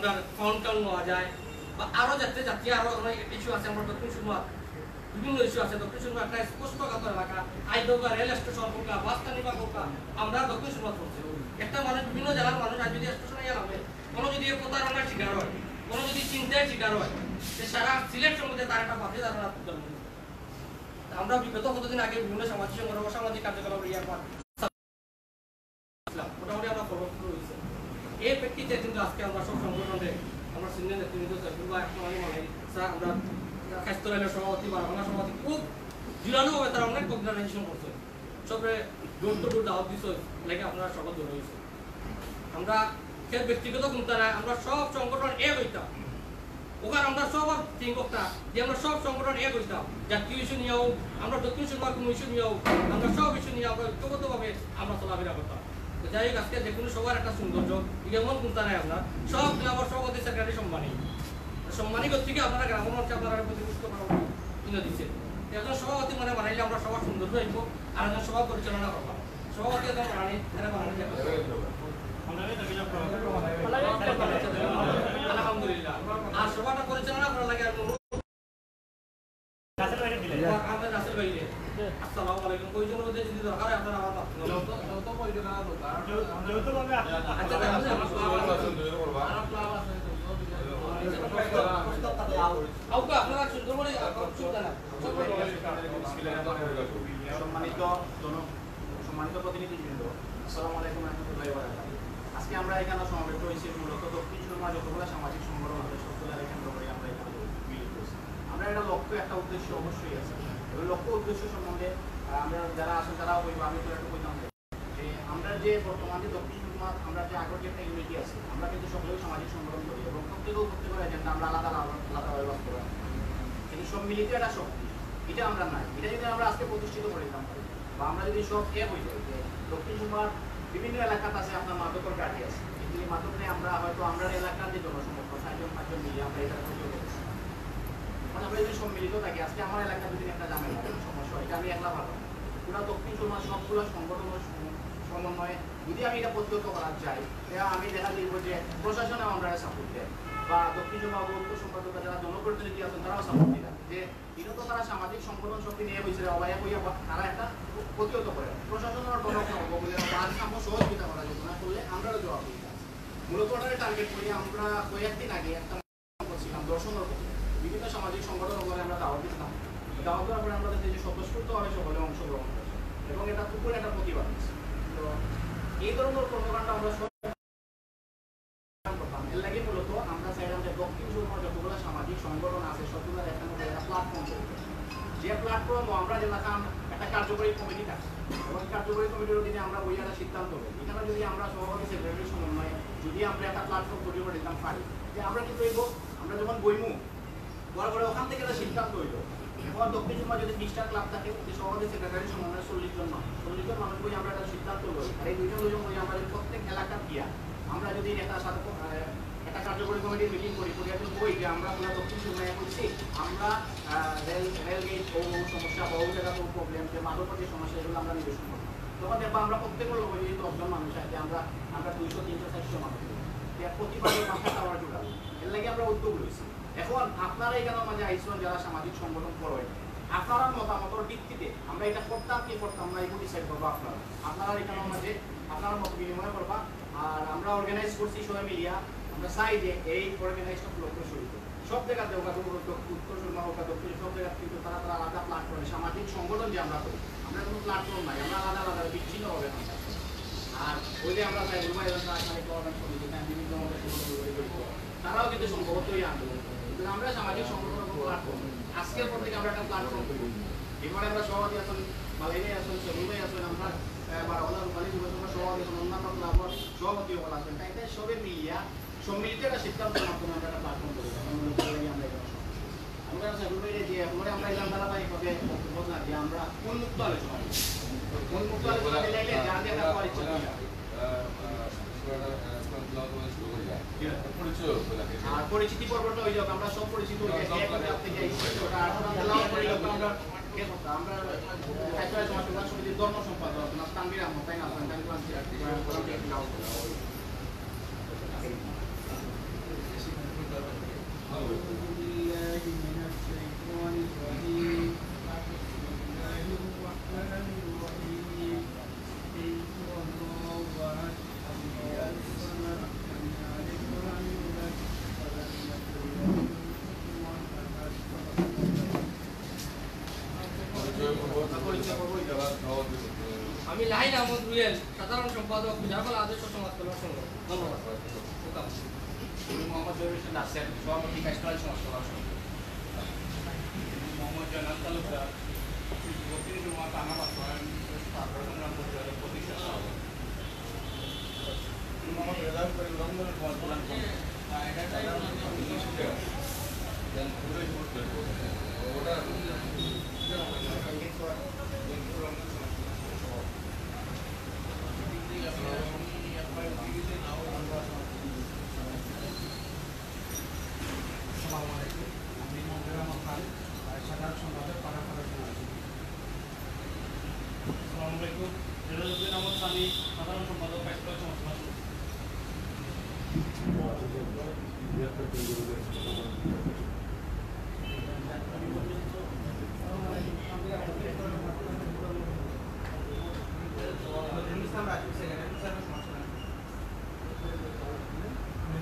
আমরা ফাউন্টাউন নেওয়া যায় বা আরও যাতে জাতীয় আরও অনেক ইস্যু আছে আমরা দক্ষিণ সুরমা বিভিন্ন ইস্যু আছে দক্ষিণ সুরমা একটা স্পষ্টগত এলাকা আইদৌকা রেল স্টেশন হোকা বাস টার্মিনাল হোকা আমরা দক্ষিণ সুরমা চলছে একটা মানুষ বিভিন্ন জেলার মানুষ আজ যদি স্টেশনে নামে কোনো যদি প্রতারণার শিকার হয় কোনো যদি চিন্তার শিকার হয় যে সারা সিলেট সম্বন্ধে তার একটা বাধে ধারণা আমরা বিগত কতদিন আগে বিভিন্ন সামাজিক সংগঠন সামাজিক কার্যকলাপ ইয়ার পর মোটামুটি আমরা খবর হয়েছে এই প্রেক্ষিতে কিন্তু আজকে আমরা সব সংগঠনে আমরা সিনিয়র নেতৃবৃন্দ বা আমরা স্বাস্থ্য রেলের সভাপতি বা বাংলা সভাপতি খুব জোরালোভাবে তারা অনেক অর্গানাইজেশন করছে সবরে ডোর টু ডোর দাওয়াত দিচ্ছে লাগে আপনারা সকল ধরে হয়েছে আমরা সে ব্যক্তিগত চিন্তা নাই আমরা সব সংগঠন এক হইতাম ওখানে আমরা সবার থিঙ্ক করতাম যে আমরা সব সংগঠন এক হইতাম জাতীয় ইস্যু নিয়েও আমরা দক্ষিণ সুরমার কোনো ইস্যু নিয়েও আমরা সব ইস্যু নিয়ে আমরা ঐক্যবদ্ধভাবে আমরা চলাফেরা করতাম যাই হোক আজকে যে কোনো সবার একটা সৌন্দর্য এমন চিন্তা নাই আপনার সব গ্রামের সভাপতি সেক্রেটারি সম্মানী কর্তৃকে আপনারা গ্রামের মঞ্চে আপনারা প্রতিপুষ্ট কিনে দিচ্ছে একজন সভাপতি মানে বানাইলে আমরা সবার সৌন্দর্য হইব আর একজন সভা পরিচালনা করবো সভাপতি একজন বানানি আলহামদুলিল্লাহ আর সভাটা পরিচালনা করা লাগে রাসেল ভাই আসসালামু আলাইকুম কয়জন মধ্যে যদি দরকার হয় আপনারা আমার আপনারা সুন্দর করে সম্মানিত প্রতিনিধিবৃন্দ আসসালামু আলাইকুম রহমতুল্লাহি ওয়া বারাকাতুহু আজকে আমরা এখানে সমবেত হয়েছি মূলত দক্ষিণ সুরমা যতগুলো সামাজিক সংগঠন আছে সবগুলোর কেন্দ্র করে আমরা এখানে মিলিত হয়েছি আমরা একটা লক্ষ্য একটা উদ্দেশ্য অবশ্যই আছে ওই লক্ষ্য উদ্দেশ্য সম্বন্ধে আমরা যারা আছেন তারা হইব আমি তো একটু বলতাম যে আমরা যে বর্তমানে দক্ষিণ সুরমা আমরা যে আগের যে একটা ইউনিটি আছে আমরা কিন্তু সকলেই সামাজিক সংগঠন করি এবং প্রত্যেকের এজেন্ডা আমরা আলাদা আলাদাভাবে বাস্তবায়ন করি কিন্তু সব মিলিত একটা শক্তি এটা আমরা নাই এটা যদি আমরা আজকে প্রতিষ্ঠিত করে দিতাম বা আমরা যদি সব এক হয়ে যাই যে দক্ষিণ সুরমার বিভিন্ন এলাকাতে আছে আপনার মাদকর গাড়ি আছে কিন্তু এই মাদক নিয়ে আমরা হয়তো আমরা এলাকার যে জনসমর্থন 4-5 মিলিয়ে আমরা এটা প্রতিরোধ করছি মানে আমরা যদি সম্মিলিত থাকি আজকে আমার এলাকা যদি একটা ঝামেলা সমস্যা হয় এটা আমি একলা ভালো পুরো দক্ষিণ সুরমার সবগুলো সংগঠনের সমন্বয়ে যদি আমি এটা প্রতিরোধ করা যাই আমি দেখা দিব যে প্রশাসনেও আমরা সাপোর্ট দেয় বা দক্ষিণ সুরমা উত্তর সম্পাদক যারা জনপ্রতিনিধি আছেন তারাও সাপোর্ট দিলাম যে বিগত তারা সামাজিক সংগঠন শক্তি নিয়ে হয়েছিল অবায়া হইয়া তারা একটা প্রতিহত করে প্রশাসনের তরফ বলে সহযোগিতা করা যেত না করলে আমরাও জবাব দিই মূলত টার্গেট করি আমরা কয়েকদিন আগে একটা করছিলাম দর্শনের বিভিন্ন সামাজিক সংগঠন করে আমরা দাওয়াত দিতাম দাওয়াত দেওয়ার পরে আমরা যে স্বতঃস্ফূর্তভাবে সকলে অংশগ্রহণ করছি এবং এটা পুকুরে একটা প্রতিবাদ হচ্ছে তো এই ধরনের কর্মকাণ্ড আমরা করতাম এর লাগে মূলত আমরা চাইলাম যে দক্ষিণ সুরমার যতগুলো সামাজিক সংগঠন আছে সবগুলোর একটা প্ল্যাটফর্ম করতে যে প্ল্যাটফর্ম আমরা যে একটা কার্যকরী কমিটি থাকে এবং কার্যকরী কমিটির অধীনে আমরা ওই একটা সিদ্ধান্ত নেই এখানে যদি আমরা সভাপতি সেক্রেটারি সমন্বয়ে যদি আমরা একটা প্ল্যাটফর্ম তৈরি করে দিতাম পারি যে আমরা কি করবো আমরা যখন বইমু বড় বড় ওখান থেকে একটা সিদ্ধান্ত হইল এখন দক্ষিণ সুরমা যদি 20টা ক্লাব থাকে যে সভাপতি সেক্রেটারি সমন্বয়ে 40 জন মানুষ বই আমরা একটা সিদ্ধান্ত লই আর এই দুইজন বই আমরা প্রত্যেক এলাকা দিয়া আমরা যদি একটা কার্যকরী কমিটির মিটিং করি একজন বই যে আমরা পুরো দক্ষিণ সুরমায় করছি আমরা রেলগেট ও সমস্যা বহু জায়গা প্রবলেম যে মাদকের যে সমস্যা এগুলো আমরা নিবেদন করবো তখন দেখবো আমরা প্রত্যেকের লোক যদি 10 জন মানুষ আছে আমরা 200-300-400 মানুষ প্রতিবারের মাথা টাওয়ার জোড়াবো এর লাগে আমরা উদ্যোগ রয়েছি এখন আপনারা এখানে মাঝে আইসন যারা সামাজিক সংগঠন করেন আপনারা মতামতের ভিত্তিতে আমরা এটা করতাম কি করতাম না এগুলো ডিসাইড করবো আপনারা এখানে মাঝে আপনারা মত বিনিময় করবা আর আমরা অর্গানাইজ করছি সবাই মিলিয়া আমরা চাই যে এই অর্গানাইজটা লক্ষ্য শুরু করি সব জায়গাতে উত্তর সুরমা হোক দক্ষিণ সব জায়গায় কিন্তু তারা আলাদা প্ল্যাটফর্মে সামাজিক সংগঠন যে আমরা করি আমরা কোনো প্ল্যাটফর্ম নাই আমরা আলাদা বিচ্ছিন্ন হবে আর ওই যে আমরা চাই বিভিন্ন তারাও কিন্তু সম্ভবতই আন্দোলন কিন্তু আমরা সামাজিক সংগঠন প্ল্যাটফর্ম আজকের পর থেকে আমরা একটা প্ল্যাটফর্ম করি এবারে আমরা সভাপতি আসুন মালাইনে আসুন সেগুলোই আসুন আমরা সভাপতি আসুন অন্যান্য ক্লাবের সভাপতি হল আসবেন তাই সবে মিলিয়া সম্মিলিত একটা সিদ্ধান্তের মাধ্যমে আমরা একটা প্ল্যাটফর্ম করি আমরা সেগুলো যে আমরা এলাম ধারাবাহিকভাবে বললাম যে আমরা উন্মুক্ত আলোচনা আর পরিচিতি পর্বটা হয়ে যাক আমরা সব পরিচিত আমরা সমিতির ধর্ম সম্পাদক তানভীর আহমদ তাই না আহমদ রুয়েল, সাধারণ সম্পাদক বিধানসভা আদর্শ সমাজ কল্যাণ সংঘ। ধন্যবাদ। মোহাম্মদ জহির হোসেন নাসের, সভাপতি কাশতলা সমাজ কল্যাণ সংঘ। মোহাম্মদ জানাল তালুকদার, বত্রিশ জমাত আনা বাস্তবায়ন সংগ্রাম পরিষদের প্রতিষ্ঠাতা। মোহাম্মদ রেজাউল করিম, রংপুরের সমাজ কল্যাণ সংঘ।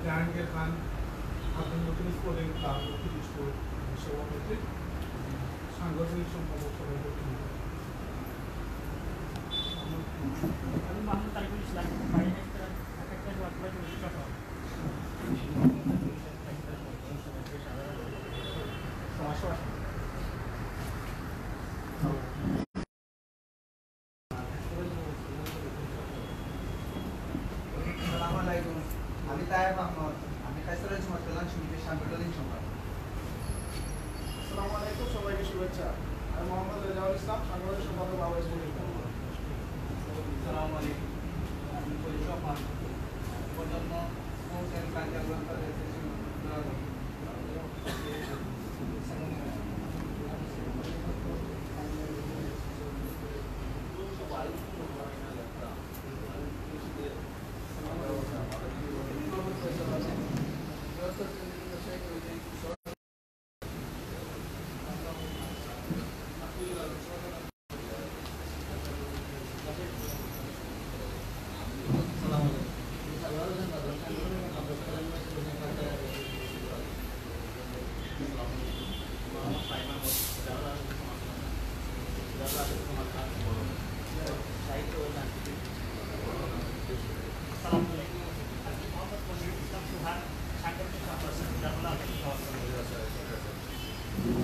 Jahangir Khan, Abdul Matin sporting club sport সভাপতি, সাংগঠনিক সম্পাদক সভাপতি। আমি মোহাম্মদ তারিকুল ইসলাম, আমি তায়েব আহমদ, আমি কাইসার সমাজ কল্যাণ সমিতির সাংগঠনিক সম্পাদক। আসসালামু আলাইকুম, সবাইকে শুভেচ্ছা। আমি মোহাম্মদ রেজাউল ইসলাম, সাংগঠনিক সম্পাদক বাবা স্পোর্টিং ক্লাব। আসসালামু আলাইকুম, আমি পরিষদ প্রজন্ম sports and culture welfare association.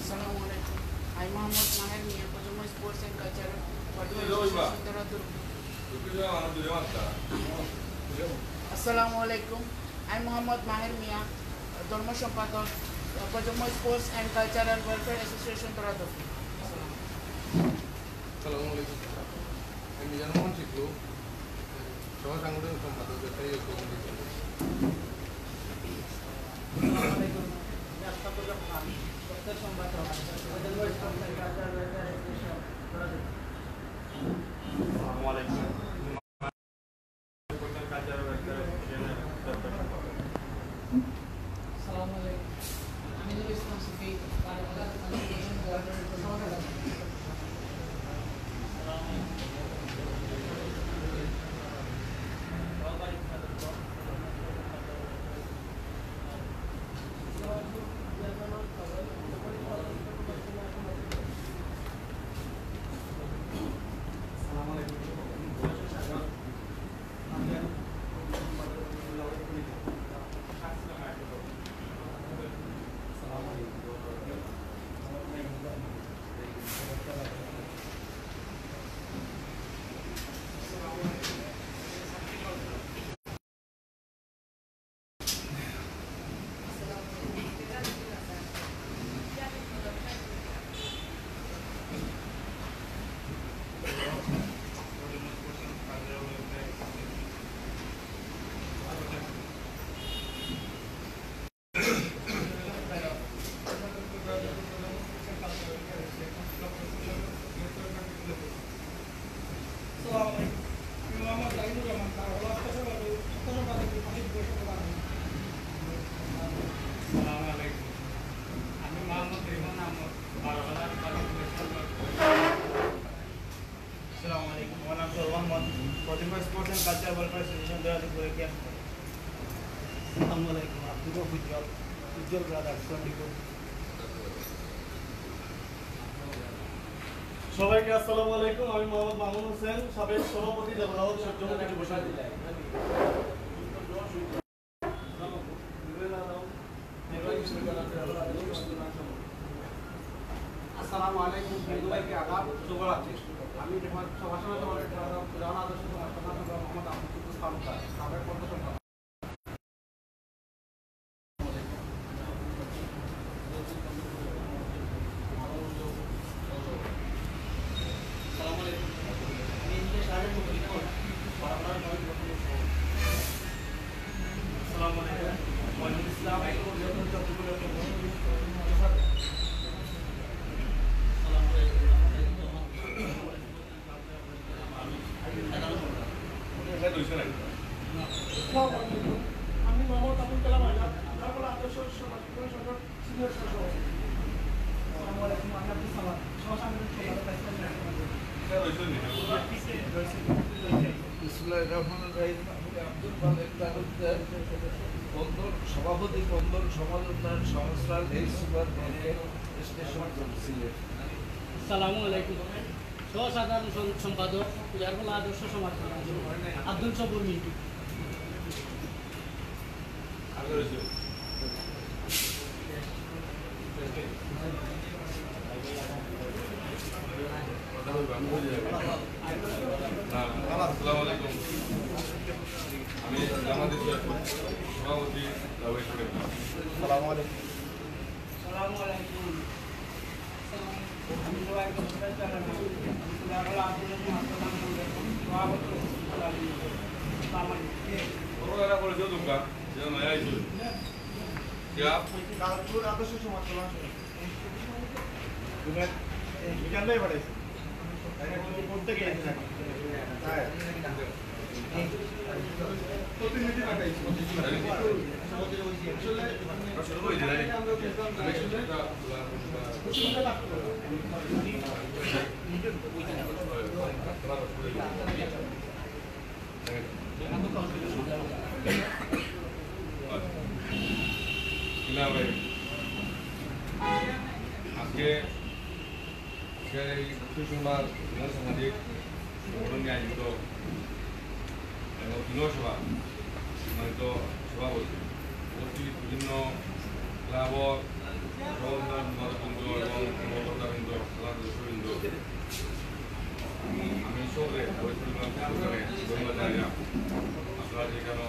Assalamu alaikum. I'm Muhammad Maher Mia, Pajamu Sports and Culture. Assalamu alaikum. I'm Muhammad Maher Mia, Dharma Sampadak, Pajamu Sports and Cultural Welfare Association Torador. Assalamualaikum. আমি জানমোহন শিখলু, সহ সাংগঠনিক সম্পাদক ব্যবসায়ী ঐক্য committee. Fatima Sports and Culture Welfare Association द्वारा पूरे किया। अस्सलामुअलैकुम, अब्दुल उज्जवल ब्रदर्स 24। সবাইকে আসসালামু আলাইকুম। আমি মোহাম্মদ মামুন হোসেন, সাবেক সভাপতি জামাত সূর্যমুখী যুব সংঘ। আসসালামু আলাইকুম, সবাইকে আদাব, শুভরাত্রি। আমি সবার সময় তোমাদের জানা আদর্শ মোহাম্মদ আব্দুল কুদ্দুস তালুকদার, সাবেক পদ্ম সম্পাদক। আমি মোহাম্মদ আবুল কালাম আজাদ, ঢাকা আদর্শ সমাজ সংগঠন সিনিয়র সভাপতি। আসসালামু আলাইকুম, আমি আব্দুল সালাম, সহসাংগঠনিক সভাপতি বন্দর সমাজ উন্নয়ন সংস্থার এই সুপার স্টেশন সিলেট। আসসালামু আলাইকুম, সহসাধারণ সম্পাদক জারবালা আদর্শ সমাজ আব্দুল সবুর মিন্টু। আসসালামু আলাইকুম, আমি জামাতের সভাপতি আসসালামু আলাইকুম। আসসালামু আলাইকুম, আমি সবাইকে শুভেচ্ছা জানাই। জারবালা আদর্শ সমাজ কালপুর আদর্শ সমাজ কল্যাণ সংস্থা বিজ্ঞানটাই পাঠাইছে প্রত্যেকে প্রতিনিধি পাঠাইছে। আজকে সেই সুষমার সামাজিক সংগঠন নিয়ে আয়োজিত এবং সভা সম্মানিত সভাপতি উপস্থিত বিভিন্ন ক্লাবর সহবৃন্দ এবং কর্মকর্তাবৃন্দ সদস্যবৃন্দ, আমি সকলে ধন্যবাদ জানাই। আপনারা যে কেন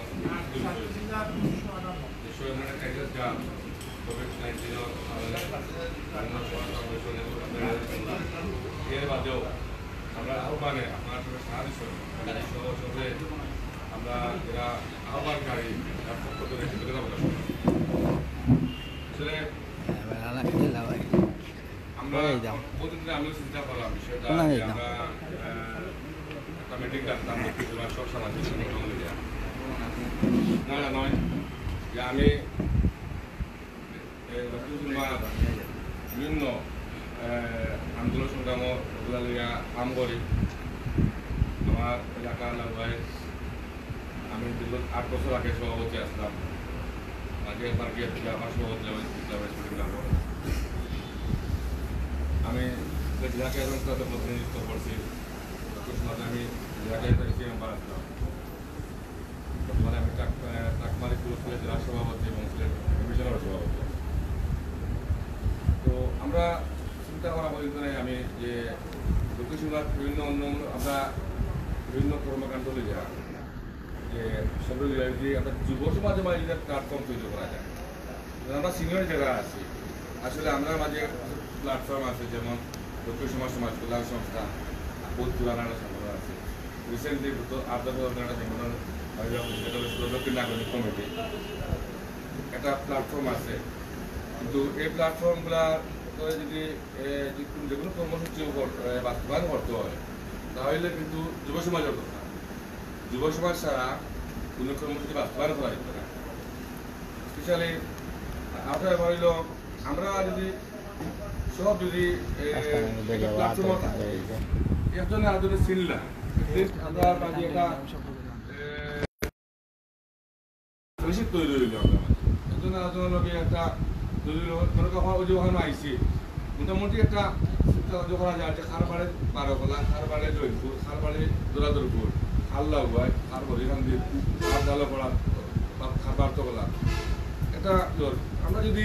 এর বাদেও আমরা আহ্বানে আপনার সঙ্গে সাহায্য সঙ্গে আমরা যারা আহ্বানকারী তার পক্ষ থেকে কৃতজ্ঞতা প্রকাশ করি। আসলে আমরা প্রতিদিন আমিও চিন্তা করলাম বিষয়টা আমরা একটা মিটিং ডাকতাম সব সামাজিক সংগঠন না নয় যে আমি বিভিন্ন আন্দোলন সংগ্রাম এগুলা কাম করি। আমার এলাকার লাগায় আমি দীর্ঘ 8 বছর আগে সভাপতি আসলাম, আগে একবার গিয়ে থেকে আমার সভাপতি আমি জেলাকে এবং তাদের প্রতিনিধিত্ব করছি। আমি জেলাকে মেম্বার আসলাম, বর্তমানে আমি টাকমারি সিলেট জেলার সভাপতি এবং সিলেট ডিভিশনের সভাপতি। তো আমরা চিন্তা করা পর্যন্ত আমি যে দক্ষিণ সীমার বিভিন্ন অন্য আমরা বিভিন্ন কর্মকাণ্ড লিখা যে সব যে আমরা যুব সমাজের মাঝে যদি প্ল্যাটফর্ম তৈরি করা যায়। আমরা সিনিয়র যারা আছি আসলে আমরা মাঝে প্ল্যাটফর্ম আছে, যেমন দক্ষিণ সমাজ কল্যাণ সংস্থা, বহুত পুরানো সংগঠন আছে। রিসেন্টলি 8-10 বছর একটা সংগঠন দক্ষিণ নাগরিক কমিটি একটা প্ল্যাটফর্ম আছে। কিন্তু এই প্ল্যাটফর্মগুলা যদি যে কোনো কর্মসূচি বাস্তবায়ন করতে হয় তাহলে কিন্তু যুব সমাজের কথা, যুব সমাজ ছাড়া কোনো কর্মসূচি বাস্তবায়ন করা যেত না। স্পেশালি আপনার ব্যাপার হইল আমরা যদি সব যদি একজন আরেকজনের চিনলা আমরা মাঝে একটা তৈরি হইল, আমরা একজন আরেকজনের লগে একটা তৈরি মনে কখন ওই যে ওখানে আইসি মোটামুটি একটা করা যায় যে খারবাড়ে 12 গলা, খারবাড়ে জয়পুর, খারবাড়ে দোলাদুরপুর, খাল্লা হুয়ায়, খারবাড়ি এখান দিয়ে খার ডালো পড়া খাবার তো গলা এটা আমরা যদি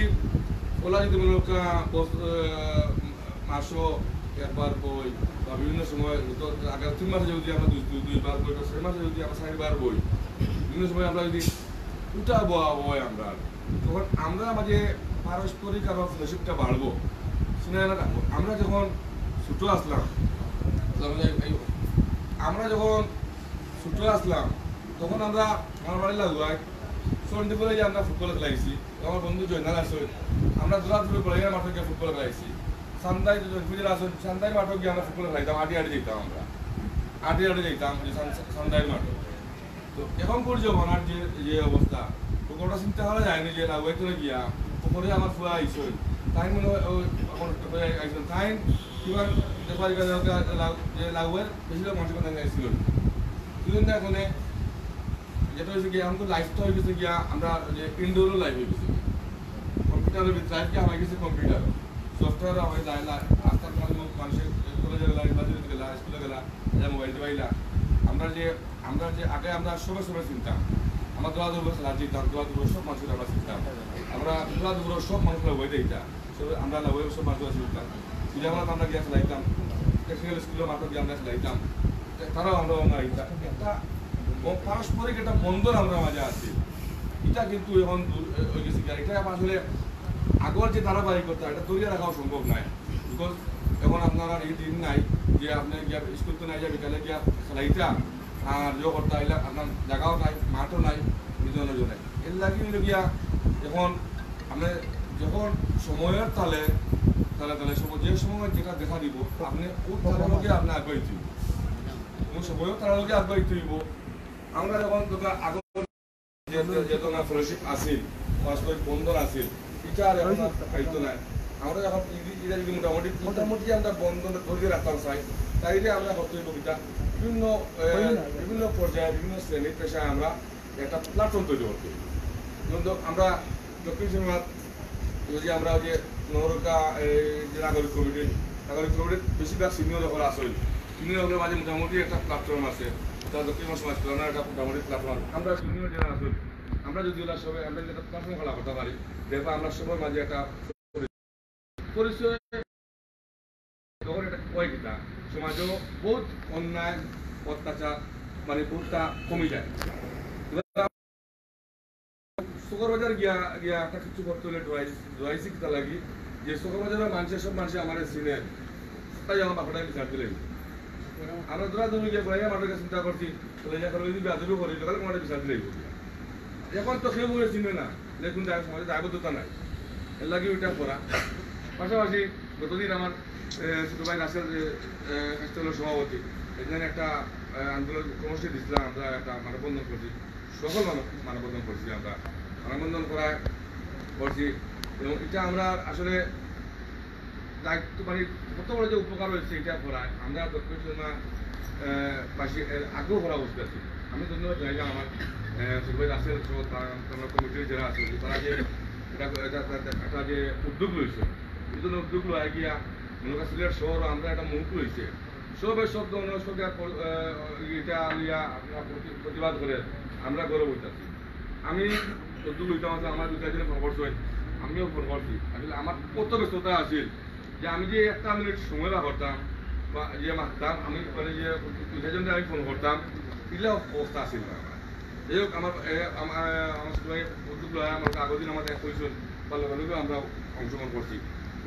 ওলা যদি মনে মাসও একবার বই বা বিভিন্ন সময় আগে 3 মাসে যদি আমরা দুইবার বই 6 মাসে যদি আমরা 4বার বই বিভিন্ন সময় আমরা যদি উঠা বয়া বই আমরা তখন আমরা মাঝে পারস্পরিক আরো ফ্রেন্ডশিপটা বাড়বো শুনে রাখবো। আমরা যখন ছোটো আসলাম তখন আমরা আমার বাড়ি লাগুয়ায় সন্ডিপুরে যে আমরা ফুটবলে খেলাইছি আমার বন্ধু জয়নাল আসল আমরা দোলাদুলি পড়ে মাঠে গিয়ে ফুটবল খেলাইছি সান্দাই জয়পুরের আসল সান্দাই মাঠে গিয়ে আমরা ফুটবল খেলাইতাম আটি যেতাম আমরা আটি যেতাম সান্দাই মাঠে। তো এখন পর্যন্ত আর যে অবস্থা ওটা চিন্তা করা যায়নি যে লাগুয়াই করে গিয়া ওপরে আমার ফুয়া আইসল তাই মনে হয় আইসল তাই কিমান দেখবার যে লাগুয়ার বেশিরভাগ মানুষের কথা আইসল কিন্তু এখন যেটা হয়েছে গিয়ে আমাদের লাইফটা হয়ে গেছে গিয়া আমরা যে ইনডোরও লাইফ হয়ে গেছে কম্পিউটারের লাইফ কি হয়ে গেছে কম্পিউটার সফটওয়্যার হয়ে যায় আস্তে আস্তে মানুষের কলেজে গেলা ইউনিভার্সিটিতে গেলা স্কুলে গেলা মোবাইল টোবাইলা আমরা যে আগে আমরা সবাই চিনতাম আমরা দোলাদুর খেলা যেতাম দোলাদুর সব মানুষের আমরা চিনতাম আমরা দোলাদুর সব মানুষের বই দিতাম সব আমরা সব মানুষের চিনতাম সুজামাত আমরা গিয়ে খেলাইতাম টেকনিক্যাল স্কুলের মাঠে গিয়ে আমরা খেলাইতাম তারাও আমরা আইতাম একটা পারস্পরিক একটা বন্ধন আমরা মাঝে আছি এটা কিন্তু এখন হয়ে গেছে এটা আসলে আগর যে ধারাবাহিকতা এটা তৈরি রাখাও সম্ভব নয় বিকজ এখন আপনারা এই দিন নাই যে আপনি গিয়া স্কুল তো নাই যা বিকালে গিয়া খেলাইতা আর যে করতে আইলে আপনার জায়গাও নাই মাঠও নাই নিজন নাই এর লাগে হইল গিয়া এখন আপনি যখন সময়ের তালে যে সময় যেটা দেখা দিব আপনি ওই তালকে আপনি আগ্রহী দিব সময়ও তালকে আগ্রহী দিব। আমরা যখন আগর যেহেতু না ফেলোশিপ আসিল পারস্পরিক বন্ধন আসিল এটা আর এখন পাইতো নাই আমরা যখন এটা যদি মোটামুটি আমরা বন্ধন ধরে রাখতাম চাই তাইলে আমরা কর্তব্য কবিতা বিভিন্ন পর্যায়ে বিভিন্ন শ্রেণী পেশায় আমরা একটা প্ল্যাটফর্ম তৈরি করতে কিন্তু আমরা দক্ষিণ সীমাত যদি আমরা যে নগরকা যে নাগরিক কমিটির বেশিরভাগ সিনিয়র হল আসল সিনিয়র হলের মাঝে মোটামুটি একটা প্ল্যাটফর্ম আছে দক্ষিণ সমাজ কল্যাণের একটা মোটামুটি প্ল্যাটফর্ম আমরা সিনিয়র যারা আসল আমরা যদি ওরা সবাই আমরা একটা প্ল্যাটফর্ম খেলা করতে পারি দেখবো আমরা সবার মাঝে একটা পরিচয় তখন এটা কয় কিতা সমাজেও বহুত অন্যায় অত্যাচার মানে বহুতটা কমে যায়। শুক্রবাজার গিয়া একটা কিছু করতে হলে ডরাইছি কিতা লাগি যে শুক্রবাজারের মানুষের সব মানুষ আমার চিনে তাই আমার বাপাটাকে বিচার দিলে আমরা ধরা তুমি গিয়ে বলে আমাদেরকে চিন্তা করছি যদি আদরও করি তাহলে তোমাদের বিচার দিলে এখন তো কেউ বলে চিনে না দেখুন সমাজে দায়বদ্ধতা নাই এর লাগে ওইটা করা। পাশাপাশি গতদিন আমার ছোট ভাই রাসেল স্বাস্থ্য সভাপতি এখানে একটা আন্দোলন কর্মসূচি দিচ্ছিলাম আমরা একটা মানববন্ধন করছি সকল মানববন্ধন করছি আমরা মানববন্ধন করছি এবং এটা আমরা আসলে দায়িত্ব মানে কত বড় যে উপকার হয়েছে এটা করায় আমরা দক্ষিণ বাসী আগ্রহ করা বসতে আছি। আমি ধন্যবাদ জানাইলাম আমার ছোট ভাই রাসেল কমিটির যারা আছে তারা যে একটা যে উদ্যোগ রয়েছে এই জন্য উদ্যোগ লয় গিয়া মনে সিলেট শহর আমরা একটা মুখ রয়েছে সবের শব্দ অনুষ্ঠকে এটা লিয়া প্রতিবাদ করে আমরা গৌরব হইতেছি। আমি উদ্যোগ লইতাম আছে আমার দু চারজনে ফোন করছি আমিও ফোন করছি আসলে আমার কত ব্যস্ততা আছিল যে আমি যে একটা মিনিট সময় বা করতাম বা যে মারতাম আমি মানে যে দু চারজনকে আমি ফোন করতাম এগুলো অবস্থা আছিল না আমার। যাই হোক আমার সবাই উদ্যোগ লয় আমার আগের দিন আমাদের এক পরিচয় পাল্লাগুলো আমরা অংশগ্রহণ করছি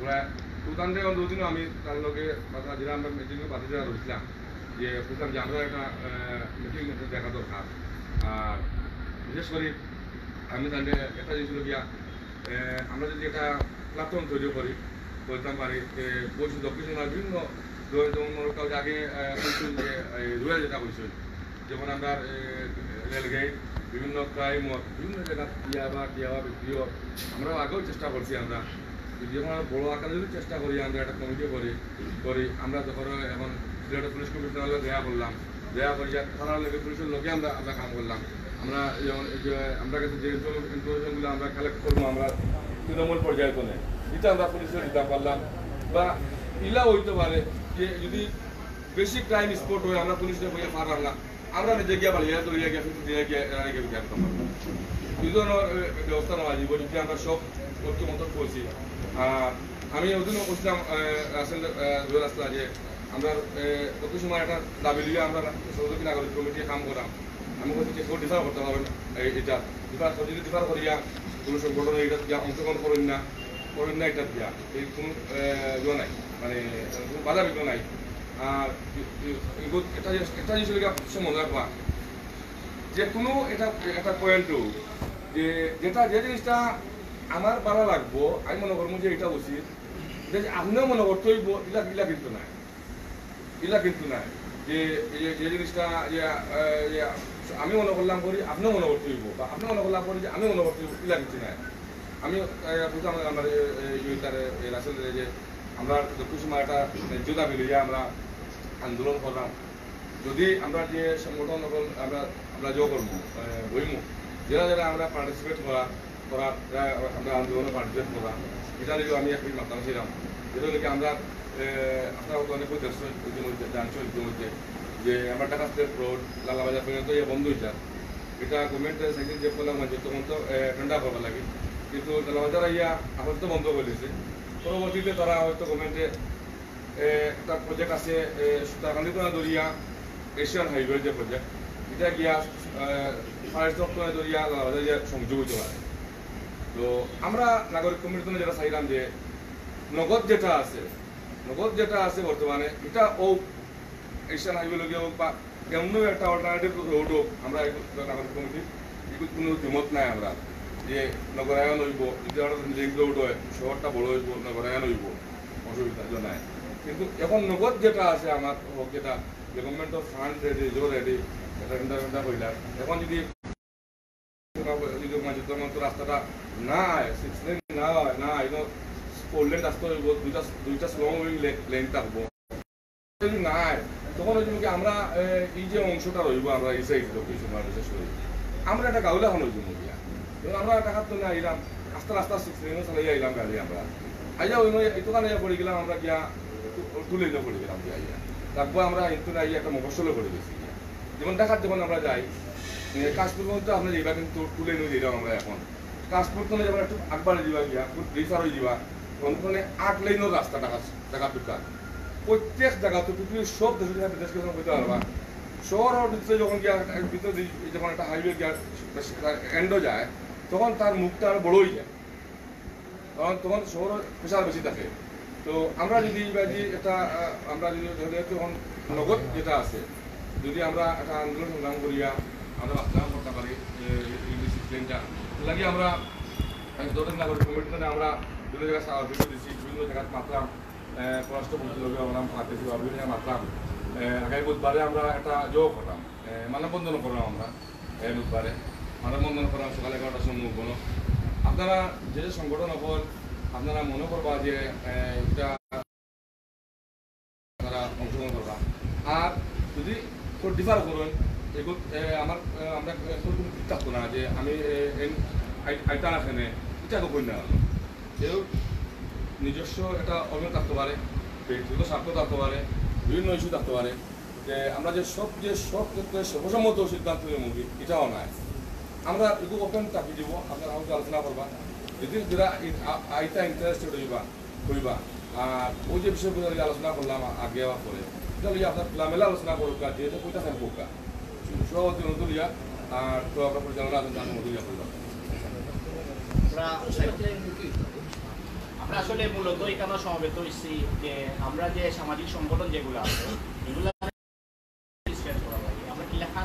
ওরা সুলতান থেকে দুদিনও আমি তার লগে যেটা আমরা মিটিংয়ে বাতিল রয়েছিলাম যে বুঝলাম যে আমরা একটা মিটিং দেখা দরকার। আর বিশেষ করে আমি তাহলে একটা জিনিস গিয়া আমরা যদি একটা প্ল্যাটফর্ম তৈরি করি বলতাম পারি যে বলছি দক্ষিণ বিভিন্ন যেমন আগে বলছেন যে রুয়েল যেটা বলছেন যেমন আমরা রেলগেট বিভিন্ন ক্রাইম বিভিন্ন জায়গা টিয়াবা বিক্রিও আমরাও আগেও চেষ্টা করছি আমরা যখন বড় আকারে যদি চেষ্টা করি আমরা একটা কমিটি করি আমরা যখন এখন সিলেটের পুলিশ কমিশনার দেয়া করলাম দেয়া করি থানার লোকের পুলিশের লোকে আমরা কাম করলাম আমরা যেমন আমরা কাছে যে ইনফরমেশনগুলো আমরা কালেক্ট করবো আমরা তৃণমূল পর্যায়ে তোলে এটা আমরা পুলিশের দিতে পারলাম বা ইলা হইতে পারে যে যদি বেশি ক্রাইম স্পট হয় আমরা পুলিশে বইয়ে পারলাম না আমরা নিজে গিয়ে বাড়িয়ে দৌড়িয়ে গিয়ে দিয়ে গিয়ে এই ধরনের ব্যবস্থা নেওয়া যাবে যদি আমরা সব তথ্য মতো করছি। আর আমি ওদিনও বলছিলাম রাসেল রাস্তা যে আমরা কত সময় একটা দাবি দিয়ে আমরা সহযোগী নাগরিক কমিটি কাম করাম আমি বলছি যে কেউ ডিফার করতে পারবেন এটা ডিফার যদি ডিফার করিয়া কোনো সংগঠনে এটা দিয়া অংশগ্রহণ করেন না এটা দিয়া এই কোনো ইয়ে নাই মানে কোনো বাধা বিঘ্ন নাই। আর একটা জিনিস মনে রাখবা যে কোনো একটা পয়েন্টও যে যে জিনিসটা আমার ভালো লাগবো আমি মনে করবো যে এটা উচিত যে আপনিও মনে করতে হইব ইলা কিন্তু নাই যে যে জিনিসটা যে আমি মনে করলাম করি আপনিও মনে করতে হইব বা আপনি মনে করলাম করি যে আমি মনে করতে হইব ইলা কিন্তু নাই। আমি আমার রাসেল যে আমরা যত সময় একটা ন্যায্য দাবি লইয়া আমরা আন্দোলন করলাম যদি আমরা যে সংগঠন আমরা যোগ করবো বইমু যারা আমরা পার্টিসিপেট করার আমরা আন্দোলনে পার্টিসিপেট করা এটা যদি আমি একদিন মাতাম ছিলাম যেটা নাকি আমরা আপনার অনেক ইতিমধ্যে জানছো ইতিমধ্যে যে আমার টাকা স্টেট রোড লালাবাজার পর্যন্ত বন্ধ হয়েছে এটা গভর্নমেন্টের সাইকেল যে করলাম তখন তো টেন্ডার করবার লাগে কিন্তু লালাবাজার ইয়া আপাতত বন্ধ করে দিয়েছে। পরবর্তীতে তারা হয়তো গভর্নমেন্টে একটা প্রজেক্ট আছে সুতাকান্দিতনা দরিয়া এশিয়ান হাইওয়ে যে প্রজেক্ট এটা গিয়া ফায়ার দরিয়া লালাবাজার সংযোগ হইতে পারে। তো আমরা নাগরিক কমিটির যেটা চাইলাম যে নগদ যেটা আছে বর্তমানে এটা ও এশিয়ান হাইওয়ে লগে হোক বা অন্য একটা অল্টারনেটিভ রোড হোক আমরা নাগরিক কমিটি এগুলো কোনো দ্বিমত নাই আমরা যে নগরায়ন হইব যদি লিঙ্ক রোড হয় শহরটা বড় হইব নগরায়ন হইব অসুবিধা নাই। কিন্তু এখন নগদ যেটা আছে আমার হোক যেটা গভর্নমেন্টের ফান্ড রেডি এটা চিন্তা কইলাম এখন যদি রাস্তাটা না হয় 6 লেন না হয় না এটা 4 লেন রাস্তা হইব দুইটা স্লো লেন থাকবো যদি না হয় তখন ওই জন্য আমরা এই যে অংশটা রইব আমরা এই সাইড বিশেষ করে আমরা একটা গাউলা হন হইব মুখিয়া আমরা টাকার তো না আইলাম রাস্তা 6 লেনও চালাই আইলাম গাড়ি আমরা আইয়া ওই এই দোকানে পড়ে গেলাম আমরা গিয়া তুলে পড়ে গেলাম গিয়া তারপর আমরা কিন্তু আইয়া একটা মফসলে পড়ে গেছি যেমন দেখার যখন আমরা যাই কাশপুর পর্যন্ত আমরা যাইবা কিন্তু তুলে নিয়ে দিলাম আমরা এখন কাশপুর তো যাবার একটু আগবাড়ে দিবা গিয়া রিফার হয়ে দিবা ওখানে 8 লেনের রাস্তা টাকা দোকান প্রত্যেক জায়গা তো পৃথিবীর সব দেশকে করতে পারবা শহরের ভিতরে যখন গিয়া ভিতরে যখন একটা হাইওয়ে গিয়া এন্ডও যায় তখন তার মুখটা আরো বড় হয়ে যায় কারণ তখন শহরের প্রেশার বেশি থাকে। তো আমরা যদি এটা আমরা যদি তখন নগদ যেটা আছে যদি আমরা একটা আন্দোলন সংগ্রাম করিয়া আমরা বাস্তবায়ন করতে পারি সিস্টেমটা লাগে আমরা দলের নাগরিক কমিটিতে আমরা বিভিন্ন জায়গায় সাহায্য দিচ্ছি বিভিন্ন জায়গায় মাত্রাম পররাষ্ট্র মন্ত্রীকে আমরা পাঠাইছি বা বিভিন্ন জায়গায় মাত্রাম আগামী বুধবারে আমরা একটা যোগ করলাম মানববন্ধন করলাম আমরা বুধবারে মানববন্ধন করলাম সকাল 11টার সময় মুখবন আপনারা যে সংগঠন হল আপনারা মনে করবা যে এটা আপনারা অংশগ্রহণ করবা আর যদি ডিফার করুন এগুলো আমরা কোনো থাকতো না যে আমি আইতা এখানে এটা কই না কেউ নিজস্ব একটা অভিযোগ থাকতে পারে ব্যক্তিগত স্বার্থ থাকতে পারে বিভিন্ন ইস্যু থাকতে পারে যে আমরা যে সব ক্ষেত্রে সর্বসম্মত সিদ্ধান্ত মুভি এটাও নাই আমরা এগুলো ওপেন থাকি দিব আপনারা আমাকে আলোচনা করবা যদি যারা আইতা ইন্টারেস্টেড হইবা আর ওই যে বিষয়গুলো আলোচনা করলাম আগে হওয়ার পরে তাহলে আপনার খোলামেলা আলোচনা করুক যেহেতু কইটা থাকবো সভাপতি নতুলিয়া আর তো আপনার পরিচালনা আছেন নতুলিয়া করলাম আমরা আসলে মূলত এখানে সমবেত হয়েছি যে আমরা যে সামাজিক সংগঠন যেগুলো আছে এগুলো আমরা কি লেখা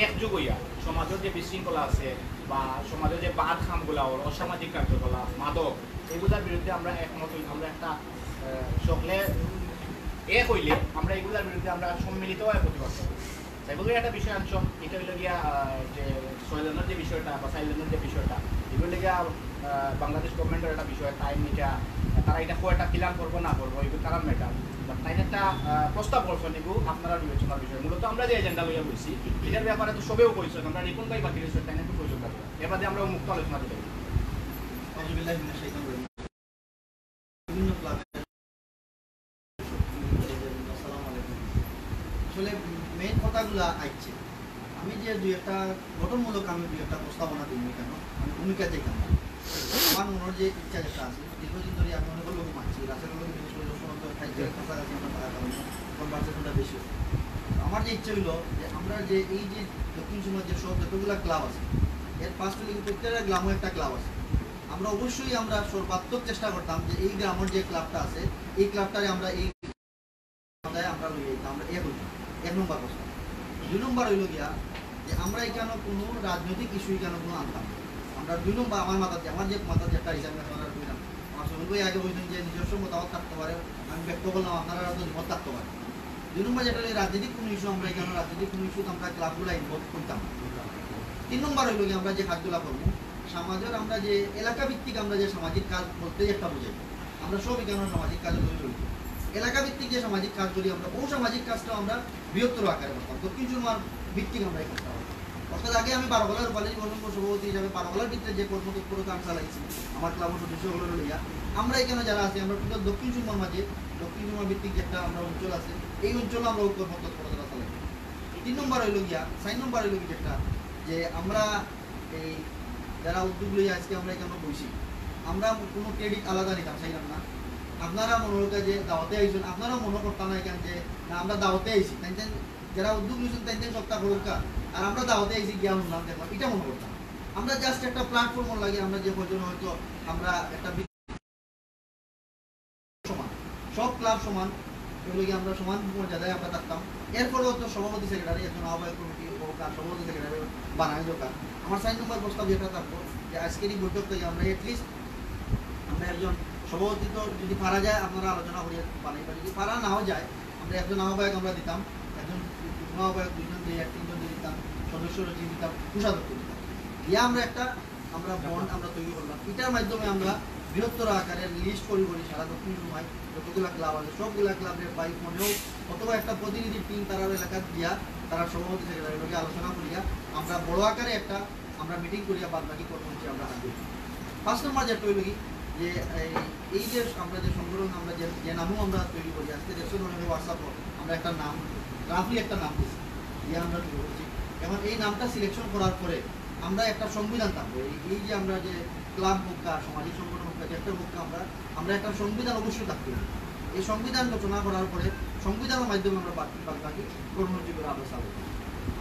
একযোগ হইয়া সমাজের যে বিশৃঙ্খলা আছে বা সমাজের যে বাদ খামগুলা অসামাজিক কার্যকলাপ মাদক এগুলোর বিরুদ্ধে আমরা একমত হই আমরা একটা সকলে এক হইলে আমরা এগুলোর বিরুদ্ধে আমরা সম্মিলিতভাবে প্রতিবাদ করব। সেগুলোর একটা বিষয় আনছ এটা হইল গিয়া যে সয়লানের যে বিষয়টা বা সাইলেনের যে বিষয়টা এগুলো গিয়া বাংলাদেশ গভর্নমেন্টের একটা বিষয় টাইম এটা তারা এটা কয়টা ক্লিয়ার করবো না করবো এগুলো তারা ম্যাটার তাই একটা প্রস্তাব করছেন এগুলো আপনারা বিবেচনার বিষয় মূলত আমরা যে এজেন্ডা লইয়া বলছি এটার ব্যাপারে তো সবেও কইছেন আমরা রিপন ভাই বাকি রয়েছে তাই না একটু প্রয়োজন থাকবে এবার আমরা মুক্ত আলোচনা দিতে কথাগুলো আসছে, আমি যে দুই একটা গঠনমূলক আমি দুই একটা প্রস্তাবনা দিই কেন, আমি ভূমিকা চাই কেন, আমার মনের যে ইচ্ছা যেটা আছে দীর্ঘদিন ধরে আমি অনেক লোক মানছি, রাতের লোক বিশেষ করে সমস্ত খাদ্যের কাছাকাছি আমরা থাকার কারণে কনভারসেশনটা বেশি হচ্ছে। আমার যে ইচ্ছা হলো যে আমরা যে এই যে দক্ষিণ সমাজ যে সব যতগুলো ক্লাব আছে এর পাঁচটা লিগে প্রত্যেকটা গ্রামও একটা ক্লাব আছে, আমরা অবশ্যই আমরা সর্বাত্মক চেষ্টা করতাম যে এই গ্রামের যে ক্লাবটা আছে এই ক্লাবটারে আমরা এই আমরা লই যেতাম, আমরা এ করতাম। 1 নম্বর প্রশ্ন। 2 নম্বর হইল গিয়া যে আমরা এখানে কোনো রাজনৈতিক ইস্যু এখানে কোনো আনতাম না। আমরা 2 নম্বর আমার যে মাথা যেটা হিসাবে কইলাম, আমার সঙ্গে বই আগে বলছেন যে নিজস্ব মতামত থাকতে পারে, আমি ব্যক্ত করলাম আপনারা মত থাকতে পারে। 2 নম্বর যেটা রাজনৈতিক কোনো ইস্যু আমরা এখানে রাজনৈতিক কোনো ইস্যু আমরা ক্লাবগুলো ইনভলভ করতাম। 3 নম্বর হইল গিয়ে আমরা যে কাজগুলো করবো সমাজের আমরা যে এলাকা ভিত্তিক আমরা যে সামাজিক কাজ বলতে একটা বোঝাই, আমরা সব এখানে সামাজিক কাজে জড়িত। এলাকা ভিত্তিক যে সামাজিক কাজগুলি আমরা ও সামাজিক কাজটা আমরা বৃহত্তর আকারে করতাম, দক্ষিণ সুরমার ভিত্তিক আমরা করতাম। অর্থাৎ আগে আমি বারোগলার রূপালী গণতন্ত্র সভাপতি হিসাবে বারোগলার ভিত্তিতে যে কর্মতৎপরতা আমি চালাইছি আমার ক্লাবের সদস্যগুলো লইয়া, আমরা এখানে যারা আছি আমরা কিন্তু দক্ষিণ সুরমার মাঝে দক্ষিণ সুরমার ভিত্তিক যে একটা আমরা অঞ্চল আছে এই অঞ্চলে আমরা কর্মতৎপরতা চালাই। 3 নম্বর হইল গিয়া 4 নম্বর হইল গিয়ে যেটা যে আমরা এই যারা উদ্যোগ লইয়া আজকে আমরা এখানে বসি, আমরা কোনো ক্রেডিট আলাদা নিতাম চাইলাম না। আপনারা মনে হতো যে দাওয়াতে আইসেন, আপনারা মনে করতাম না এখান যে আমরা দাওয়াতে আইসি, তাই যারা উদ্যোগ নিয়েছেন তাই সপ্তাহ করুক আর আমরা দাওয়াতে আইসি গিয়া শুনলাম দেখলাম, এটা মনে করতাম। আমরা জাস্ট একটা প্ল্যাটফর্ম লাগে, আমরা যে প্রয়োজন হয়তো আমরা একটা সমান সব ক্লাব সমান এগুলো গিয়ে আমরা সমান মর্যাদায় আমরা থাকতাম। এরপরে হতো সভাপতি সেক্রেটারি একজন আহ্বায়ক কমিটি সভাপতি সেক্রেটারি বানাই দরকার। আমার 4 নম্বর প্রস্তাব যেটা থাকবো যে আজকের এই বৈঠক থেকে আমরা এটলিস্ট আমরা একজন সভাপতি তো যদি পারা যায় আপনারা আলোচনা করিয়ে বানাই পারি, যদি পারা নাও যায় আমরা একজন আহ্বায়ক আমরা দিতাম, একজন আহ্বায়ক 2 জন দিয়ে 3 জন দিয়ে দিতাম, সদস্য রচিত দিতাম, কোষাধ্যক্ষ দিতাম, দিয়ে আমরা একটা আমরা বন্ড আমরা তৈরি করলাম। এটার মাধ্যমে আমরা বৃহত্তর আকারে লিস্ট করি সারা দক্ষিণ সুরমায় যতগুলো ক্লাব আছে সবগুলা ক্লাবের বাইক মনেও অথবা একটা প্রতিনিধি টিম তারা এলাকার দিয়া তারা সভাপতি সেক্রেটারি আলোচনা করিয়া আমরা বড় আকারে একটা আমরা মিটিং করিয়া বাদ বাকি কর্মসূচি আমরা হাত দিই। 5 নম্বর যেটা হইল কি যে এই যে আমরা যে সংগঠন আমরা যে নামও আমরা তৈরি করি আজকে দেখছো হোয়াটসঅ্যাপে আমরা একটা নাম রাফলি একটা নাম দিচ্ছি দিয়ে আমরা শুরু করছি। এখন এই নামটা সিলেকশন করার পরে আমরা একটা সংবিধান থাকবো, এই যে আমরা যে ক্লাব মুক্তা সামাজিক সংগঠন মুক্তা যে একটা মুক্তা আমরা একটা সংবিধান অবশ্যই থাকতে হবে। এই সংবিধান রচনা করার পরে সংবিধানের মাধ্যমে আমরা বাকি কর্মসূচি করে আমরা চালু।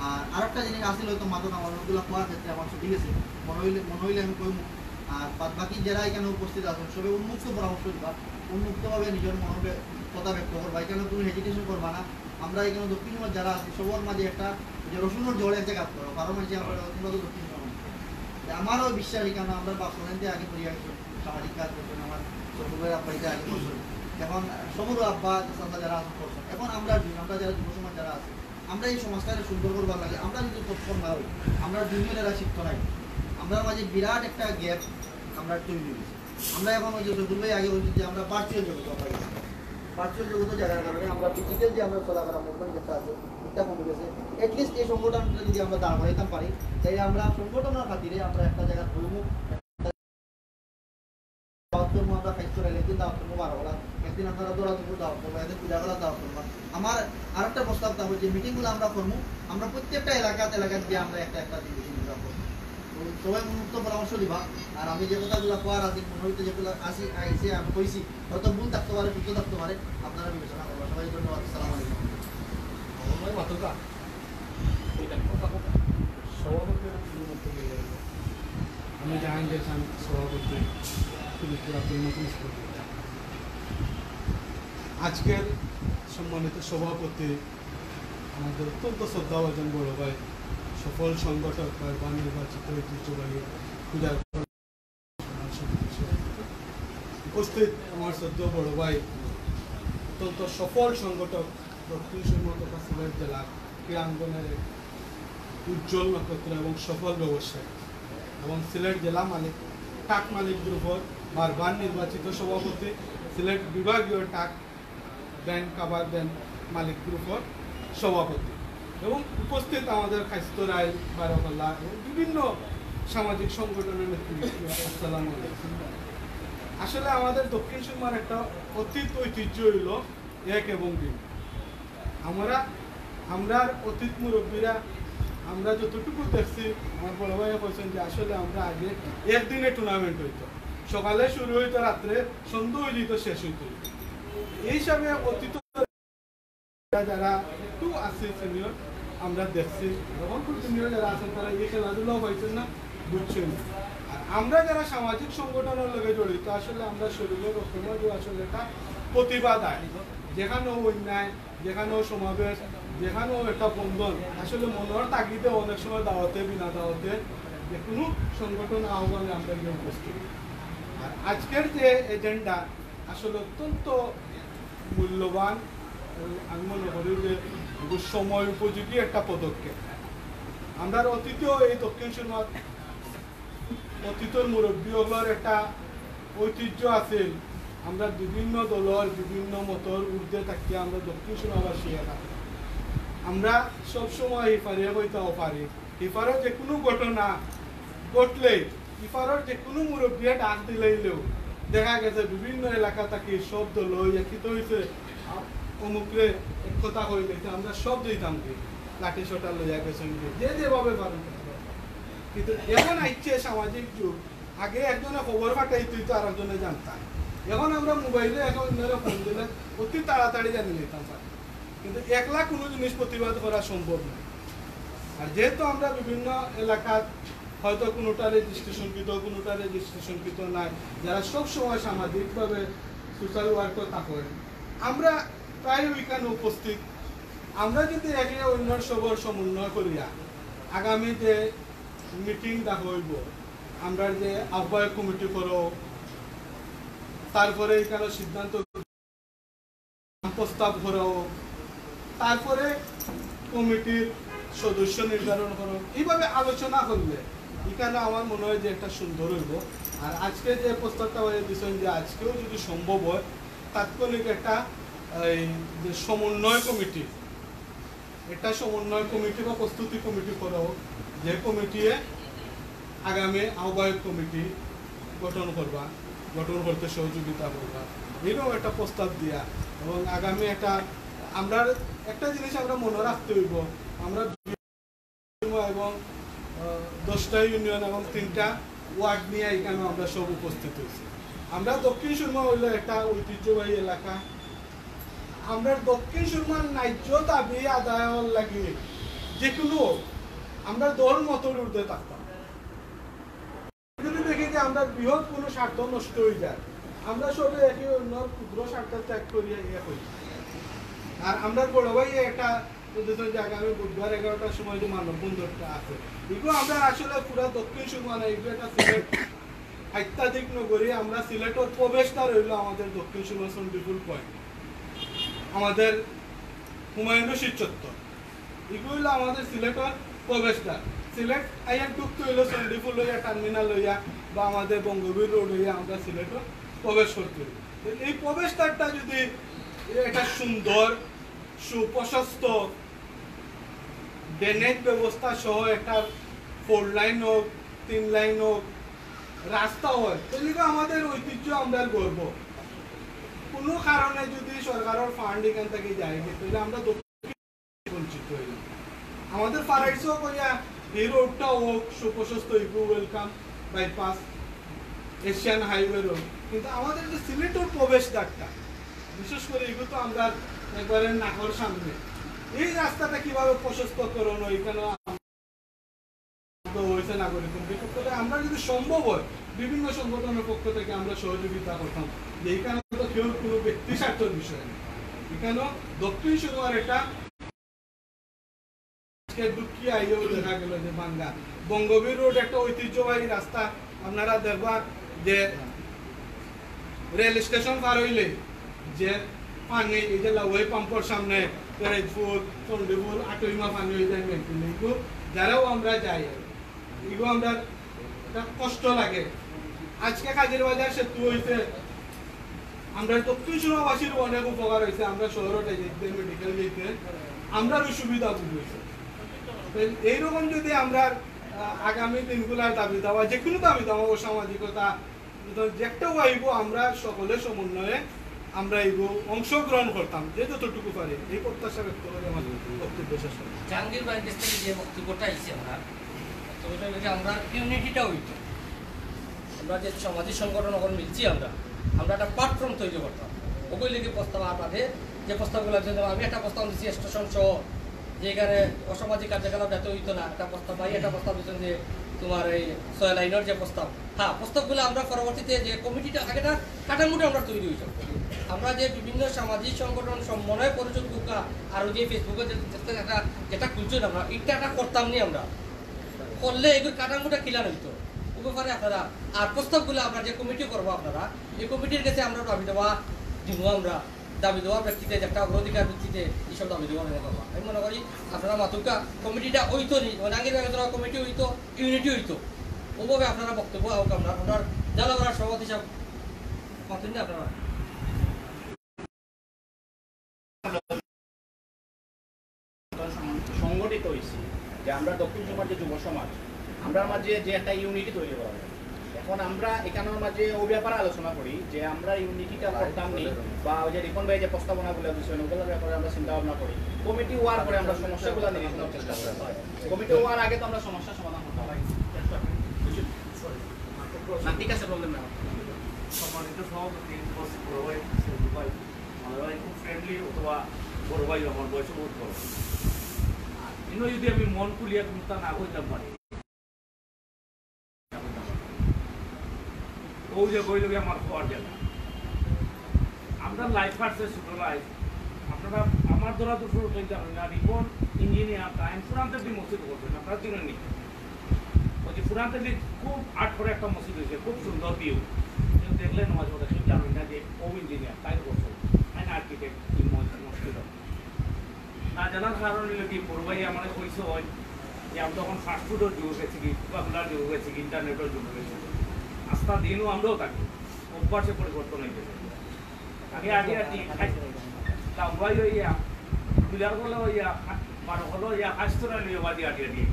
আর আরেকটা জিনিস আসলে হয়তো মাদক আমার ওগুলো হওয়ার ক্ষেত্রে আমার ছুটি গেছে মনে হইলে আমি কই। আর বাকি যারা এখানে উপস্থিত আছেন সবাই উন্মুক্ত পরামর্শ দিবা, উন্মুক্তভাবে নিজের মনের কথা ব্যক্ত করবা, এখানে কোনো হেজিটেশন করবা না। আমরা এখানে দক্ষিণ সুরমার যারা আছি সবার মাঝে একটা যে রসুনের জল এক জায়গা করো, কারণ হচ্ছে আমরা দক্ষিণ সুরমা আমারও বিশ্বাস এখানে আমরা বাসলেন্টে আগে করি সামাজিক কাজ করছেন, আমার সবুরের আব্বাইতে আগে করছেন, এখন সবুর আব্বা চাচা যারা আছেন করছেন। এখন আমরা যারা যুব সমাজ যারা আছে আমরা এই সমাজটাকে সুন্দর করবার লাগে আমরা যদি তৎপর না হই, আমরা জুনিয়রেরা শিখত নাই, আমরা মাঝে বিরাট একটা গ্যাপ আমরা তৈরি হয়েছি। আমরা এখন ওই যে রবুল ভাই আগে বলছি যে আমরা ভার্চুয়াল জগৎ ভার্চুয়াল জগতে জায়গার কারণে আমরা ফিজিক্যাল যে আমরা চলাফেরা মুভমেন্ট যেটা আছে এটা কমে গেছে। এটলিস্ট এই সংগঠনটা যদি আমরা দাঁড় করাইতাম পারি তাই আমরা সংগঠনের খাতিরে আমরা একটা জায়গা ধরবো, আমরা ফাইট করে একদিন দাওয়াত করবো 12 বেলা, একদিন আপনারা দৌড়া দুপুর দাওয়াত করবো, একদিন পূজা বেলা দাওয়াত করবো। আমার আর একটা প্রস্তাব থাকবে যে মিটিংগুলো আমরা করবো, আমরা প্রত্যেকটা এলাকায় গিয়ে আমরা একটা জিনিস করবো, সবাই উন্মুক্ত পরামর্শ দিবা। আর আমি যে কথাগুলো কোয়ার আছি মনে হইতে যেগুলো আইসে আমি কইছি হয়তো ভুল থাকতে পারে শুদ্ধ থাকতে পারে, আপনারা বিবেচনা করবেন। সবাই ধন্যবাদ, আসসালামু আলাইকুম। আমি জাহাঙ্গীর খান সভাপতি আজকের সম্মানিত সভাপতি আমাদের অত্যন্ত শ্রদ্ধাভাজন বড় ভাই, সফল সংগঠক বা নির্বাচিত ঐতিহ্যবাহী পূজার উপস্থিত আমার শ্রদ্ধেয় বড় ভাই, অত্যন্ত সফল সংগঠক দক্ষিণ সুরমা তথা সিলেট জেলার ক্রীড়াঙ্গনের উজ্জ্বল নক্ষত্র এবং সফল ব্যবসায়ী এবং সিলেট জেলা মালিক টাক মালিক গ্রুপের বারবার নির্বাচিত সভাপতি, সিলেট বিভাগীয় টাক ব্যান্ড কাবার ব্যান্ড মালিক গ্রুপের সভাপতি এবং উপস্থিত আমাদের খাইস্তর আইন বারোকাল্লা এবং বিভিন্ন সামাজিক সংগঠনের নেতৃত্ব। আসসালামু আলাইকুম। আসলে আমাদের দক্ষিণ সুরমার একটা অতীত ঐতিহ্য হইল 1 এবং 2। আমরা আমরা অতীত মুরব্বীরা আমরা যতটুকু দেখছি আমার বড় ভাইয়া বলছেন যে আসলে আমরা আগে একদিনে টুর্নামেন্ট হইতো, সকালে শুরু হইতো, রাত্রে সন্ধ্যা হয়ে যেত, শেষ হইতো। এই হিসাবে অতীত যারা একটু আছে সিনিয়র আমরা দেখছি, যখন খুব সিনিয়র যারা আছেন তারা এই খেলাধুলাও পাইছেন না, বুঝছেন। আর আমরা যারা সামাজিক সংগঠনের লগে জড়িত আসলে আমরা শরীরের রকমের আসলে একটা প্রতিবাদ হয়, যেখানেও অন্যায়, যেখানেও সমাবেশ, যেখানেও একটা বন্ধন, আসলে মনের তাগিদে অনেক সময় দাওয়াতে বিনা দাওয়াতে যে কোনো সংগঠন আহ্বানে আমরা গিয়ে উপস্থিত। আর আজকের যে এজেন্ডা আসলে অত্যন্ত মূল্যবান, আমি মনে করি যে সময় উপযোগী একটা পদক্ষেপ। আমরা অতীতেও এই দক্ষিণ সুরমার অতীতের মুরব্বীগুলোর একটা ঐতিহ্য আছে, আমরা বিভিন্ন দলের বিভিন্ন মতর ঊর্ধ্বে থাকি আমরা দক্ষিণ সুরমাবাসী এলাকা, আমরা সবসময় ইফারে হইতেও পারি। ইফারের যে কোনো ঘটনা ঘটলে ইফারের যে কোনো মুরব্বী ডাক দিলেইলেও দেখা গেছে বিভিন্ন এলাকা থাকি সব দল একিত হয়েছে, অমুকরে এক কথা হইলে আমরা সব দিতাম কি লাঠি সোটা লইয়া গেছেন যে যেভাবে পারেন। কিন্তু এখন আইছে সামাজিক যুগ, আগে একজনে খবর পাঠাই তুই তো আর একজনে জানতাম, এখন আমরা মোবাইলে এখন ফোন দিলে অতি তাড়াতাড়ি জানি নিতাম পারি, কিন্তু একলা কোনো জিনিস প্রতিবাদ করা সম্ভব নয়। আর যেহেতু আমরা বিভিন্ন এলাকার হয়তো কোনোটা রেজিস্ট্রেশনকৃত কোনোটা রেজিস্ট্রেশনকৃত নাই, যারা সবসময় সামাজিকভাবে সোশ্যাল ওয়ার্কও থাকেন, আমরা প্রায় ওইখানে উপস্থিত। আমরা যদি একে অন্যর সবর সমন্বয় করিয়া আগামী যে মিটিং দেখা হইব, আমরা যে আহ্বায়ক কমিটি করো, তারপরে এখানে সিদ্ধান্ত প্রস্তাব করো, তারপরে কমিটির সদস্য নির্ধারণ করো, এইভাবে আলোচনা করলে এখানে আমার মনে হয় যে একটা সুন্দর হইব। আর আজকে যে প্রস্তাবটা হয়ে দিচ্ছেন যে আজকেও যদি সম্ভব হয় তাৎক্ষণিক একটা যে সমন্বয় কমিটি, একটা সমন্বয় কমিটি বা প্রস্তুতি কমিটি করা হোক, যে কমিটিয়ে আগামী আহ্বায়ক কমিটি গঠন করতে সহযোগিতা করবা, এরকম একটা প্রস্তাব দিয়া। এবং আগামী আমরা একটা জিনিস আমরা মনে রাখতে হইব, আমরা এবং 10টা ইউনিয়ন এবং 3টা ওয়ার্ড নিয়ে এখানে আমরা সব উপস্থিত হয়েছি। আমরা দক্ষিণ সুরমা হইল একটা ঐতিহ্যবাহী এলাকা, আমরা দক্ষিণ সুরমার ন্যায্য দাবি আদায়ের লাগে যে কোনো আমরা দল মতর উঠতে থাকতাম। যদি দেখি যে আমরা বৃহৎ কোনো স্বার্থ নষ্ট হয়ে যায়, আমরা সবে একে অন্য ক্ষুদ্র স্বার্থ ত্যাগ করিয়া ইয়ে করি। আর আমরা বড় ভাই একটা যে আগামী বুধবার 11টার সময় যে মানববন্ধনটা আছে, এগুলো আমরা আসলে পুরো দক্ষিণ সুরমা না, এগুলো একটা সিলেট আত্যাধিক নগরী। আমরা সিলেটের প্রবেশটা রইল আমাদের দক্ষিণ সুরমা সন্ডিপুর পয়েন্ট, আমাদের হুমায়ুন রশিদ চত্বর, এগুলো আমাদের সিলেটের প্রবেশদ্বার। সিলেট আইয়া ঢুকতে হইলো সন্ডিপুর লইয়া, টার্মিনাল লইয়া বা আমাদের বঙ্গবীর রোড লইয়া আমরা সিলেটে প্রবেশ করতে হইল। এই প্রবেশদ্বারটা যদি একটা সুন্দর সুপ্রশস্ত ড্রেনেজ ব্যবস্থা সহ একটা 4 লাইন হোক 3 লাইন হোক রাস্তা হয়, তাহলে আমাদের ঐতিহ্য আমরা গর্ব। কোনো কারণে যদি সরকারের ফান্ড এখান থেকে যায় তাহলে আমরা বঞ্চিত হইলাম। আমাদের ফারাইসও কইয়া এই রোডটা হোক সুপ্রশস্ত, eco welcome bypass, Asian highway road, কিন্তু আমাদের যে সিলেটের প্রবেশদ্বারটা বিশেষ করে এগুলো তো আমরা একবারে নাকর সামনে, এই রাস্তাটা কিভাবে প্রশস্তকরণ এখানে হয়েছে নাগরিক কমিটির। আমরা যদি সম্ভব হয় বিভিন্ন সংগঠনের পক্ষ থেকে আমরা সহযোগিতা করতাম, যে এখানে তো কেউ কোনো ব্যক্তি স্বার্থের বিষয় নেই, এখানে দক্ষিণ সুরমার একটা দুঃখী আইলেও দেখা গেল যে ভাঙ্গা বঙ্গবীর রোড একটা ঐতিহ্যবাহী রাস্তা। আপনারা দেখবা যে রেল স্টেশন পার হইলে যে পানি এই যে লাউই পাম্পর সামনে তেরেজপুর চন্ডীপুর আটইমা পানি হয়ে যায় মেঘগুলো, এগুলো যারাও আমরা যাই এগুলো আমরা কষ্ট লাগে। আজকে কাজের বাজার সেতু হয়েছে, আমরা দক্ষিণ সুরমাবাসীর অনেক উপকার হয়েছে, আমরা শহরে যেতে মেডিকেল যেতে আমরা সুবিধা বুঝেছি। এইরকম যদি আমরা আগামী দিনগুলার দাবি দাওয়া যে কোনো দাবি দাওয়া ও সামাজিকতা যেটাও আইব আমরা সকলে সমন্বয়ে আমরা এগুলো অংশগ্রহণ করতাম যে যতটুকু পারি এই প্রত্যাশা ব্যক্ত করে আমার বক্তব্য শেষ করি। জাহাঙ্গীর ভাইয়ের কাছ থেকে যে বক্তব্যটা আইছে আমরা ইউনিটিটা হইতো, আমরা যে সামাজিক সংগঠন এখন মিলছি আমরা একটা প্ল্যাটফর্ম তৈরি করতাম। ওগুলি লেগে প্রস্তাব আপনাদের যে প্রস্তাবগুলো আমি একটা প্রস্তাব দিচ্ছি স্টেশন সহ, যে এখানে অসামাজিক কার্যকলাপ যাতে হইতো না, একটা প্রস্তাব ভাই একটা প্রস্তাব দিচ্ছেন যে তোমার এই 6 লাইনের যে প্রস্তাব, হ্যাঁ প্রস্তাবগুলো আমরা পরবর্তীতে যে কমিটিটা আগেটা কাঠামোটা আমরা তৈরি হইতাম। আমরা যে বিভিন্ন সামাজিক সংগঠন সমন্বয় পরিষদ বুকা আর যে ফেসবুকে যেটা খুলছেন আমরা এটা করতাম নি, আমরা করলে এগুলো কাঠামোটা ক্লিয়ার হইতো। ও ব্যাপারে আপনারা আর প্রস্তাবগুলো আমরা যে কমিটি করবো আপনারা এই কমিটির কাছে আমরা দাবি দেওয়া দিব, আমরা দাবি দেওয়ার ভিত্তিতে একটা অগ্রাধিকার ভিত্তিতে এইসব দাবি দেওয়া হয়ে যাবো। আমি মনে করি আপনারা মাতুকা কমিটিটা হইতো নি, জাহাঙ্গীর ভাই কমিটি হইতো, ইউনিটি হইতো, ওভাবে আপনারা বক্তব্য হোক। আপনার জালাগড়ার সভাপতি হিসাব মাতুন না আপনারা সংগঠিত হয়েছি যে আমরা দক্ষিণ সমাজের যুব সমাজ, আমরা মাঝে যে একটা ইউনিটি তৈরি করা হয়। এখন আমরা এখানের মাঝে ওই ব্যাপারে আলোচনা করি যে আমরা ইউনিটিটা করতাম নি, বা ওই যে রিপন ভাই যে প্রস্তাবনাগুলো দিচ্ছেন ওগুলোর ব্যাপারে আমরা চিন্তা ভাবনা করি। কমিটি হওয়ার পরে আমরা সমস্যাগুলো নিরসনের চেষ্টা করি। কমিটি হওয়ার আগে তো আমরা সমস্যার সমাধান করতে পারি না, ঠিক আছে, প্রবলেম না। সম্মানিত সভাপতি বড় ভাই আমার ভাই খুব ফ্রেন্ডলি, অথবা বড় ভাই আমার বয়সে বহুত বড়, কিন্তু যদি আমি মন খুলিয়া কিন্তু তা না করতাম পারি ওই যে বই লোক আমার খাওয়ার জায়গা। আমরা লাইফ আসছে ছোটো লাইফ, আপনারা আমার দ্বারা তো শুরু করতে পারেন না। রিপন ইঞ্জিনিয়ার টাইম ফুরান্তের দিন মসজিদ করবেন, আপনারা চিনেন নি? ওই যে ফুরান্তের দিন খুব আট করে একটা মসজিদ হয়েছে, খুব সুন্দর ভিউ। কিন্তু দেখলেন মাঝে মধ্যে শুনতে জানেন না যে ও ইঞ্জিনিয়ার তাই করছে, তাই না আর্কিটেক্ট মসজিদ না জানার কারণ হলো কি পূর্বাই আমার কইছে হয় যে আমি তখন ফাস্টফুডের যুগ গেছি কি, কোকাকোলার যুগ গেছি কি, ইন্টারনেটের যুগ গেছি। আস্থা দিনও আমরাও থাকি, অভ্যাসে পরিবর্তন হয়ে গেছে। আগে আগে আগে তাই হইয়া দুলার হলো হইয়া 12 হলো হইয়া হাস্তরা নিয়ে বাদি আগে আগে।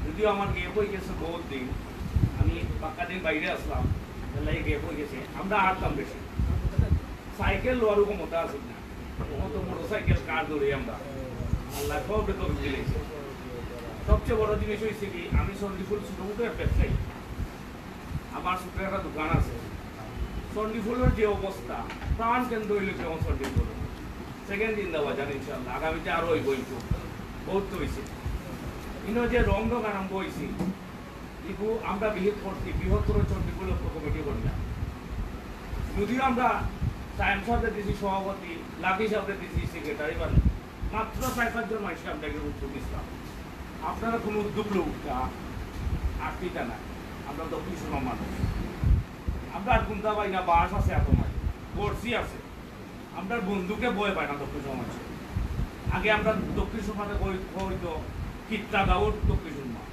যদিও আমার গেপ হয়ে গেছে বহুত দিন, আমি পাক্কা দিন বাইরে আসলাম, তাহলে গেপ হয়ে গেছে। আমরা হাঁটতাম বেশি, সাইকেল লোয়ারও ক্ষমতা আছে না, তো মোটরসাইকেল কার ধরে আমরা আল্লাহ সব রেকর্ড দিয়েছে। সবচেয়ে বড় জিনিস হয়েছে কি, আমি সন্ধিফুল ছোটো ব্যবসায়ী, আমার ছোটো একটা দোকান আছে। সন্ধিফুলের যে অবস্থা, প্রাণ কেন্দ্র হইলে যেমন সন্ধিফুল সেকেন্ড দিন দেওয়া যান ইনশাল্লাহ, আগামীতে আরও ওই বই বহুত হয়েছে। কিন্তু যে রং আরম্ভ হয়েছি এগুলো আমরা বৃহত্তর চন্ডিফুল কমিটি করলাম। যদিও আমরা সায়েন্স সাহেবদের দিয়েছি সভাপতি, লাকি সাহেবদের দিয়েছি সেক্রেটারি, মানে মাত্র 4-5 জন মানুষকে আমরা উদ্যোগ দিচ্ছিলাম। আপনারা কোনো উদ্যোগ লোকটা আটকিটা না, আমরা দক্ষিণ সুনাম মানুষ, আমরা গুন্ডা পাই না, বাস আছে এত মাই বর্ষি আছে, আমরা বন্ধুকে বয়ে পাই না দক্ষিণ সমাজে। আগে আমরা দক্ষিণ সমাজে হইতো কিত্তা গাঁওর দক্ষিণ সুরমা,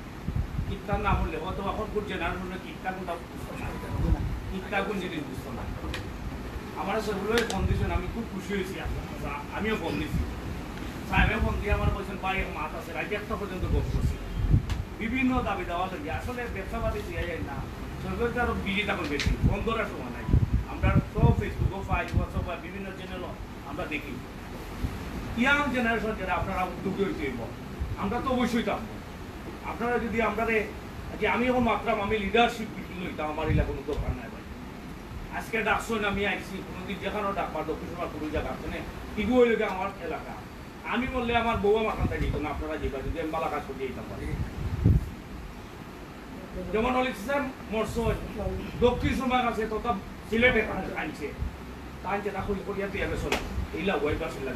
কিত্তার নাম হলে হয়তো এখন কোন জেনারেশনে কিত্তা কোনটা বুঝতো না, কিত্তা কোন জিনিস বুঝতো না। আমার সেগুলোই ফোন দিয়েছেন, আমি খুব খুশি হয়েছি, আমিও ফোন দিয়েছি। সাহেবে ফোন দিয়ে আমার বলছেন ভাই মাত আছে, রাত 1টা পর্যন্ত গপ করছি, বিভিন্ন দাবি দেওয়া লাগে। আসলে ব্যবসাবাদী দেওয়া যায় না, সরকারকে আরো বিজি থাকুন বেশি, ফোন ধরার সময় নাই। আমরা সব ফেসবুকও পাই, হোয়াটসঅ্যাপ পাই, বিভিন্ন চ্যানেলও আমরা দেখি। ইয়াং জেনারেশন যারা আপনারা উদ্যোগী হইতে আমরা তো অবশ্যই থাকবো। আপনারা যদি আমরা যে আমি এখন মাত্রাম, আমি লিডারশিপ মিটিং হইতাম, আমার এলাকা কোনো দোকান নাই ভাই। আজকে ডাকছেন, আমি আইসি, কোনোদিন যেখানেও ডাকবার দক্ষিণ সভা কোনো জায়গা আছে ইগু হইলে আমার এলাকা। আমি বললে আমার বউ আমার কান্তা দিত না, আপনারা যেটা যদি আমি বালা কাজ করতে যেতাম পারি। যেমন অলিক্সার মর্স দক্ষিণ সমাজ আছে, তথা সিলেটে আনছে, আনছে তা করিয়া দিয়ে চলে এইলা ওয়াইফ আসলে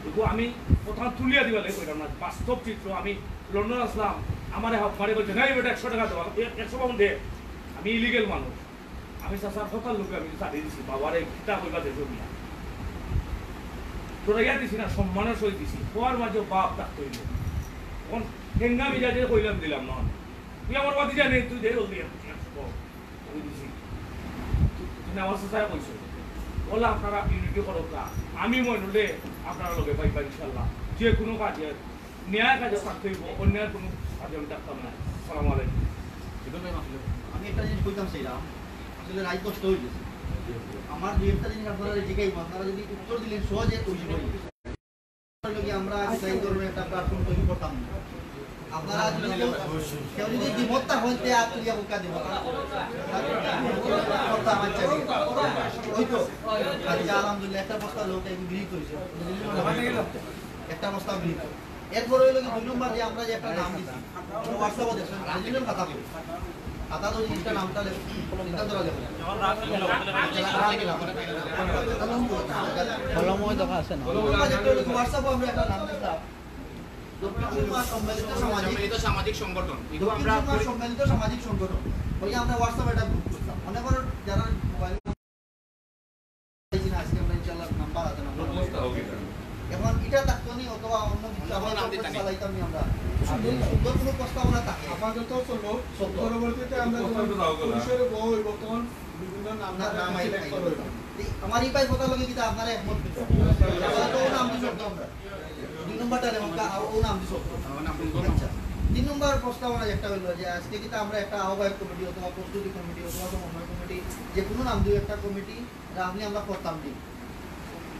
কিন্তু আমি কোথাও তুলিয়া দিবা লাগে কইলাম না, বাস্তব চিত্র। আমি লন্ডন আসলাম, আমার মারে বলছে না বেটা 100 টাকা দেওয়া, 100 পাউন্ড দে। আমি ইলিগেল মানুষ, আমি চাষার কথার লোকে আমি চালিয়ে দিছি, বাবারে কিতা কইবা দেখো মিয়া তোরা ইয়া দিছি না, সম্মানের সহিত দিছি। হওয়ার মাঝে বাপ ডাক কইল, তখন হেঙ্গা মিজাজে কইলাম দিলাম না, তুই আমার বাদি জানে, তুই দে জলদি দিছি। তুমি আমার চাষায় কইছো বলে আপনারা ইউনিটি করো না, আমি মনে হলে আপনারা লোকে পাইবা ইনশাল্লাহ। যে কোনো কাজে ন্যায় কাজে থাকতে হইব, অন্যায় কোনো কাজে আমি থাকতাম না। সালাম আলাইকুম। আমি একটা জিনিস কইতাম চাইলাম, আসলে রায় কষ্ট হয়ে গেছে, আমার দুই একটা জিনিস আপনারা জিজ্ঞাসা আপনারা যদি উত্তর দিলেন সহজে বুঝে পারি আমরা আজকে এই ধরনের একটা প্ল্যাটফর্ম তৈরি করতাম না। আপনারা যদি কেউ যদি দ্বিমতটা হইতে আর তুলিয়া বুকা দিব করতাম আচ্ছা ওই তো আচ্ছা আলহামদুলিল্লাহ একটা প্রস্তাব লোক গৃহীত হয়েছে একটা প্রস্তাব গৃহীত। এরপরে হইল কি 2 নম্বর যে আমরা যে একটা নাম দিচ্ছি হোয়াটসঅ্যাপে দেখছেন রাজিনের খাতা বলি খাতা তো জিনিসটা নামটা চিন্তা করা যাবে ফলময় দেখা আছে না হোয়াটসঅ্যাপে আমরা একটা নাম দিতাম সম্মিলিত সামাজিক সংগঠন। সম্মিলিত সামাজিক সংগঠন ওই আমরা হোয়াটসঅ্যাপে একটা গ্রুপ করতাম মনে করো যারা মোবাইল আজকে আমরা ইনশাআল্লাহ নাম্বার আছে এখন এটা থাকতো নি অথবা অন্য কিছু আমরা নাম দিতাম চালাইতাম নি আমরা সুন্দর কোনো প্রস্তাবনা থাকে আপাতত চলো পরবর্তীতে আমরা পুরুষের বউ বর্তমান বিভিন্ন নাম সিলেক্ট করব। আমার এই পাই কথা লাগে কি আপনারা একমত দিতে নাম দিছো আমরা 2 নম্বরটা লেখা ও নাম দিছো আচ্ছা 3 নম্বর প্রস্তাবনা একটা হলো যে আজকে কি আমরা একটা আহ্বায়ক কমিটি অথবা প্রস্তুতি কমিটি অথবা সমন্বয় কমিটি যে কোনো নাম দিয়ে একটা কমিটি রাখলে আমরা করতাম দিই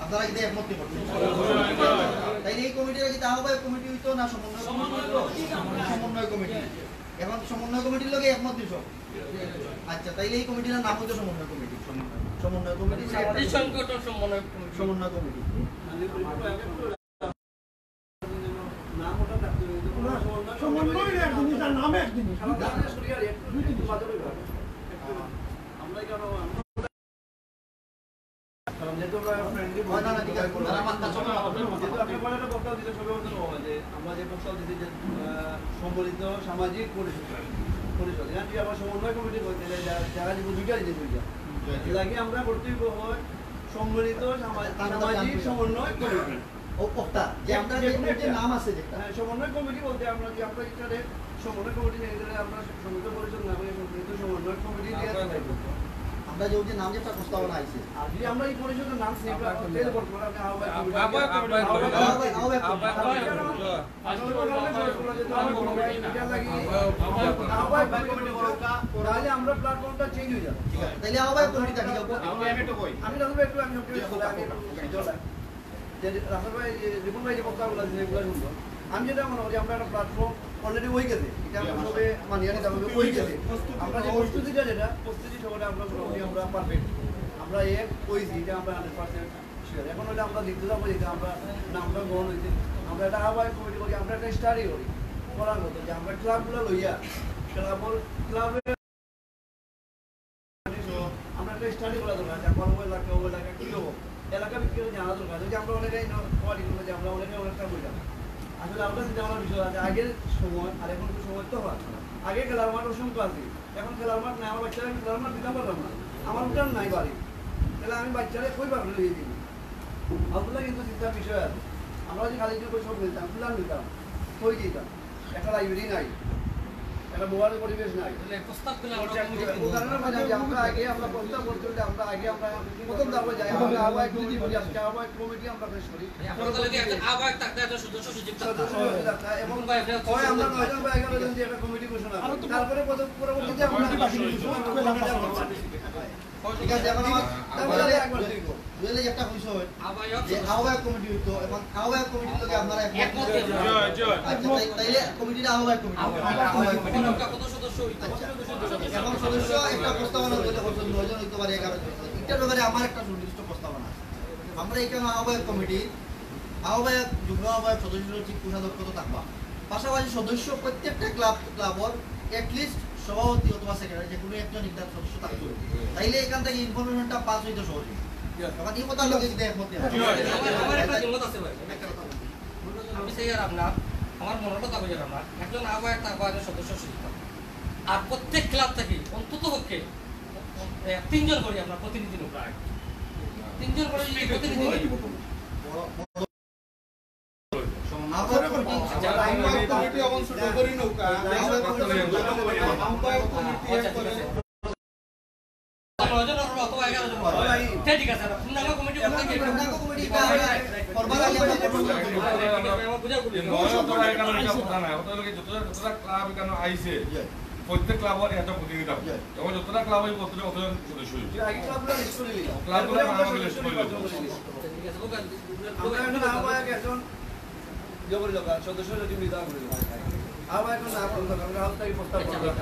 আপনারা কি একমত করছেন তাই এই কমিটির কি আহ্বায়ক কমিটি হইতো না সমন্বয় কমিটি হইতো সমন্বয় কমিটি এখন সমন্বয় কমিটির লগে একমত দিছো আচ্ছা তাইলে এই কমিটির নাম হইতো সমন্বয় কমিটি সমন্বয় কমিটি সংগঠন সমন্বয় কমিটি সম্মিলিত সামাজিক পরিষদ আমার সমন্বয় কমিটি বলতে যারা দুইটা জিনিস লাগে আমরা কর্তৃপক্ষ হয় সম্মিলিত সামাজিক সমন্বয় কমিটি ও কথা যে আমরা যে নাম আছে যেটা সমন্বয় কমিটি বলতে আমরা যে আমরা এখানে সমন্বয় কমিটি আমরা সমন্বয় পরিষদ না বলে সম্মিলিত সমন্বয় কমিটি আমরা যে নাম যেটা প্রস্তাবনা আইছে আর যদি আমরা এই পরিষদের নাম সেভ করতে বর্তমানে আপনি তাহলে আমরা প্ল্যাটফর্মটা চেঞ্জ হয়ে যাবে তাহলে আহ্বায়ক কমিটি থাকি আমি রাহুল একটু আমি রাহুল ভাই রিপন ভাই যে বক্তাগুলো আছে এগুলো শুনবো আমি যেটা মনে করি আমরা একটা প্ল্যাটফর্ম অলরেডি হয়ে গেছে এটা আমরা সবে মানিয়ে নিতে হবে হয়ে গেছে আমরা যে প্রস্তুতিটা যেটা প্রস্তুতি সবটা আমরা মোটামুটি আমরা পারফেক্ট আমরা এক হয়েছি এটা আমরা 100% শিওর এখন ওটা আমরা লিখতে যাবো যেটা আমরা নামটা গ্রহণ হয়েছে আমরা একটা আহ্বায়ক কমিটি করি আমরা একটা স্টাডি করি করার মতো যে আমরা ক্লাবগুলো লইয়া ক্লাবের আমরা একটা স্টাডি করা দরকার যে আমার এলাকা ও এলাকা কী হবো এলাকা বিক্রি জানা দরকার যদি আমরা অনেকে কোয়ারি করবো যে আমরা অনেকে অনেকটা বইলাম আসলে আমরা চিন্তা ভাবনার বিষয় আছে আগের সময় আর এখন সময় তো হয় আগে খেলার মাঠ অসংখ্য আছে এখন খেলার মাঠ নাই আমার বাচ্চারা খেলার মাঠ দিতে পারলাম না আমার উঠান নাই বাড়ি তাহলে আমি বাচ্চারা কই পারবো লিয়ে দিই আপনারা কিন্তু চিন্তার বিষয় আছে আমরা যে খালি যে সব নিতাম প্ল্যান নিতাম কই দিতাম একটা লাইব্রেরি নাই একটা মোবাইলের পরিবেশ নাই আমরা আগে আমরা প্রস্তাব করতে হলে আমরা আগে আমরা প্রথম দাবো যাই আমরা আহ্বায়ক কমিটি বলি আজকে আহ্বায়ক কমিটি আমরা পেশ করি এবং আমরা 9 জন বা 11 জন দিয়ে একটা কমিটি ঘোষণা করি তারপরে পরবর্তীতে আমরা ঠিক আছে এখন দুইলে একটা বিষয় যে আহ্বায়ক কমিটি হইতো এবং আহ্বায়ক কমিটির লগে আপনারা একমত আচ্ছা তাইলে কমিটির আহ্বায়ক কমিটি এখন সদস্য একটা প্রস্তাবনা দিতে করছেন 9 জন হইতে পারে 11 জন এটার ব্যাপারে আমার একটা সুনির্দিষ্ট প্রস্তাবনা আমরা এখানে আহ্বায়ক কমিটি আহ্বায়ক যুগ্ম আহ্বায়ক সদস্য ঠিক কোষাধ্যক্ষ তো থাকবা পাশাপাশি সদস্য প্রত্যেকটা ক্লাবর অ্যাটলিস্ট সভাপতি অথবা সেক্রেটারি যে কোনো একজন ইনচার্জ সদস্য থাকতে হবে তাইলে এখান থেকে ইনফরমেশনটা পাস হইতে সহজ তখন এই কথা লোকে যদি একমত আমি সেই আর আপনার আমার মনের কথা বুঝে আপনার একজন আহ্বায়ক থাকবো একজন সদস্য সুযোগ আর প্রত্যেক ক্লাব থেকে অন্তত পক্ষে 3 জন করি আমরা প্রতিনিধি লোক 3 জন করে প্রতিনিধি কমিটি অবশ্য ডগরি নৌকা ঠিক আছে পূর্ণাঙ্গ কমিটি আইছে প্রত্যেক ক্লাবের একটা প্রতিযোগিতা হবে এবং যতটা ক্লাব হয় অতজন সদস্য হইবে যে আগে ক্লাবগুলো লিস্ট করে নিলাম ক্লাবগুলো এরপরে আমরা আমাকে সদস্য লিস্ট করে নির্বাচন করে নিলাম। আমরা এখন আহ্বায়ক একজন জবরি লোক সদস্য যদি নির্ধারণ করে দিলাম আহ্বায়ক এখন না করলাম আমরা হাত থেকে প্রস্তাব করলাম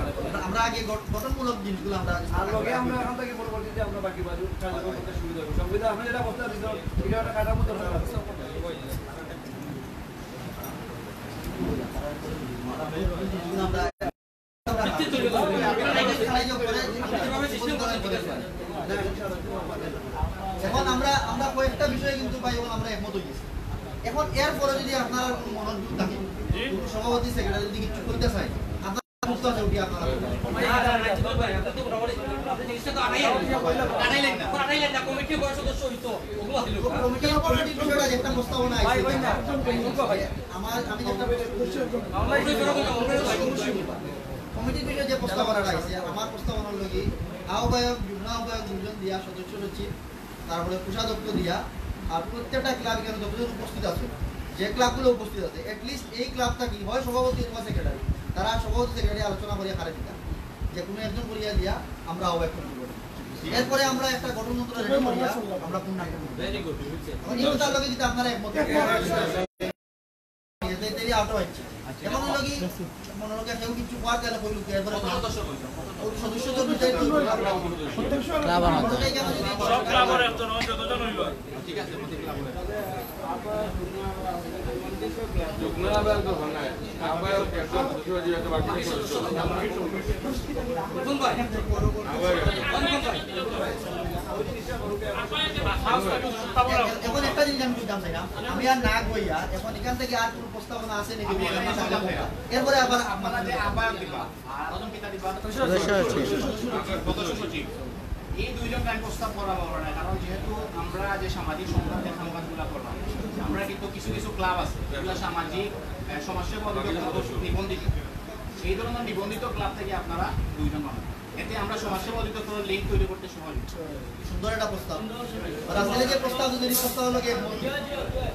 আমরা আগে গঠনমূলক জিনিসগুলো আমরা আর লগে আমরা এখন থেকে পরবর্তীতে আমরা বাকি বাজু কার্যক্রম করতে সুবিধা হবে সংবিধান আপনি যেটা প্রস্তাব দিত এটা একটা কাঠামো দরকার আছে এখন আমরা কয়েকটা বিষয়ে কিন্তু ভাই আমরা একমত হয়ে গেছি। এখন এর পরে যদি আপনার মনোযোগ থাকে সভাপতি সেক্রেটারি যদি কিছু করতে চাই আপনার মুক্ত আছে উঠি আপনারা কমিটির বিষয়টা একটা প্রস্তাবনা আছে আমি যেটা কমিটির বিষয়ে যে প্রস্তাবনাটা আছে আমার প্রস্তাবনার লগে আহ্বায়ক যুগ্ম আহ্বায়ক দুজন দিয়া সদস্য সচিব তারপরে কোষাধ্যক্ষ দিয়া আর প্রত্যেকটা ক্লাব এখানে যতজন উপস্থিত আছে যে ক্লাবগুলো উপস্থিত আছে এটলিস্ট এই ক্লাবটা কি হয় সভাপতি অথবা সেক্রেটারি তারা সভাপতি সেক্রেটারি আলোচনা করিয়া খারে দিতা যে কোনো একজন করিয়া দিয়া আমরা আহ্বায়ক কমিটি করি এরপরে আমরা একটা গঠনতন্ত্র রেডি করিয়া আমরা পূর্ণাঙ্গ ভেরি গুড এই তার লগে যদি আপনারা একমত এতেই আউট হচ্ছে এখন লগি মনোরোগে কেউ কিছু কোয়ার গেলে কইলু এরপরে সদস্য তো বিদায় কি ক্লাব আমাদের সব ক্লাবের একজন যতজন হইব ঠিক আছে প্রতি ক্লাবের যুগ্ম আহ্বায়ক তো ভাঙা আহ্বায়ক একজন সদস্য হইবে একটা বাকি সদস্য কোন ভাই এখন একটা জিনিস আমি বুঝলাম না আমি আর না কইয়া এখন এখান থেকে আর কোনো প্রস্তাবনা আছে নাকি এরপরে আবার আপনারা যে আহ্বায়ক দিবা আর প্রথম পিতা দিবা সদস্য সচিব এই দুইজন টাইম প্রস্তাব করা হবে না কারণ যেহেতু আমরা যে সামাজিক সংগঠনের কামকাজগুলো করলাম আমরা কিন্তু কিছু কিছু ক্লাব আছে যেগুলো সামাজিক সমাজসেবা অধিদপ্তর নিবন্ধিত সেই ধরনের নিবন্ধিত ক্লাব থেকে আপনারা দুইজন পাবেন এতে আমরা সমাজসেবা অধিদপ্তরের লিঙ্ক তৈরি করতে সহজ সুন্দর একটা প্রস্তাব আসলে যে প্রস্তাব যদি প্রস্তাব লাগে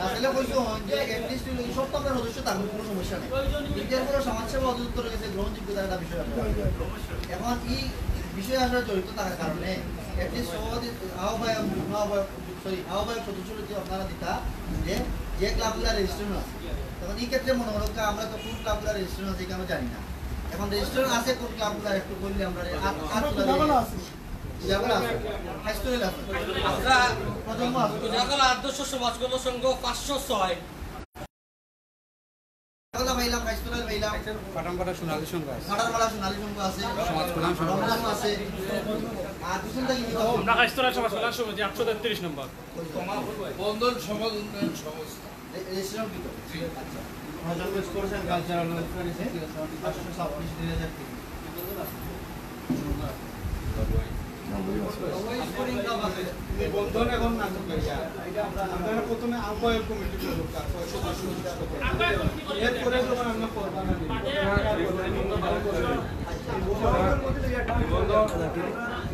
আসলে কইছো যে এটলিস্ট সব তো আমরা সদস্য থাকবো কোনো সমস্যা নেই কিন্তু এরপরে সমাজসেবা অধিদপ্তরের কাছে গ্রহণযোগ্যতার একটা বিষয় আছে এখন এই বিষয় আসলে জড়িত থাকার কারণে এটলিস্ট সভাপতি আহ্বায়ক আহ্বায়ক সদস্য যদি আপনারা দিতা যে ক্লাবগুলো রেজিস্ট্রেশন আছে তখন এই ক্ষেত্রে মনে হলো আমরা তো কোন ক্লাবগুলো রেজিস্ট্রেশন আছে আমি জানি না এখন রেজিস্ট্রেশন আছে কোন ক্লাবগুলো একটু বললে আমরা আদর্শ সমাজকর্ম সংঘ 506 ফাটামপাটা সোনালী সংঘ আছে আছে আর দুজনটা কি আমরা কাইস্তরা সমাজ কল্যাণ সমিতি 833 নম্বর বন্ধন সমাজ উন্নয়ন সংস্থা রেজিস্ট্রেশন কি তো আচ্ছা স্পোর্টস এন্ড কালচারাল ওয়েলফেয়ার আছে 526 বন্ধন এখন না আমরা প্রথমে আহ্বায়ক কমিটি সদস্য এরপরে যখন আমরা করবা না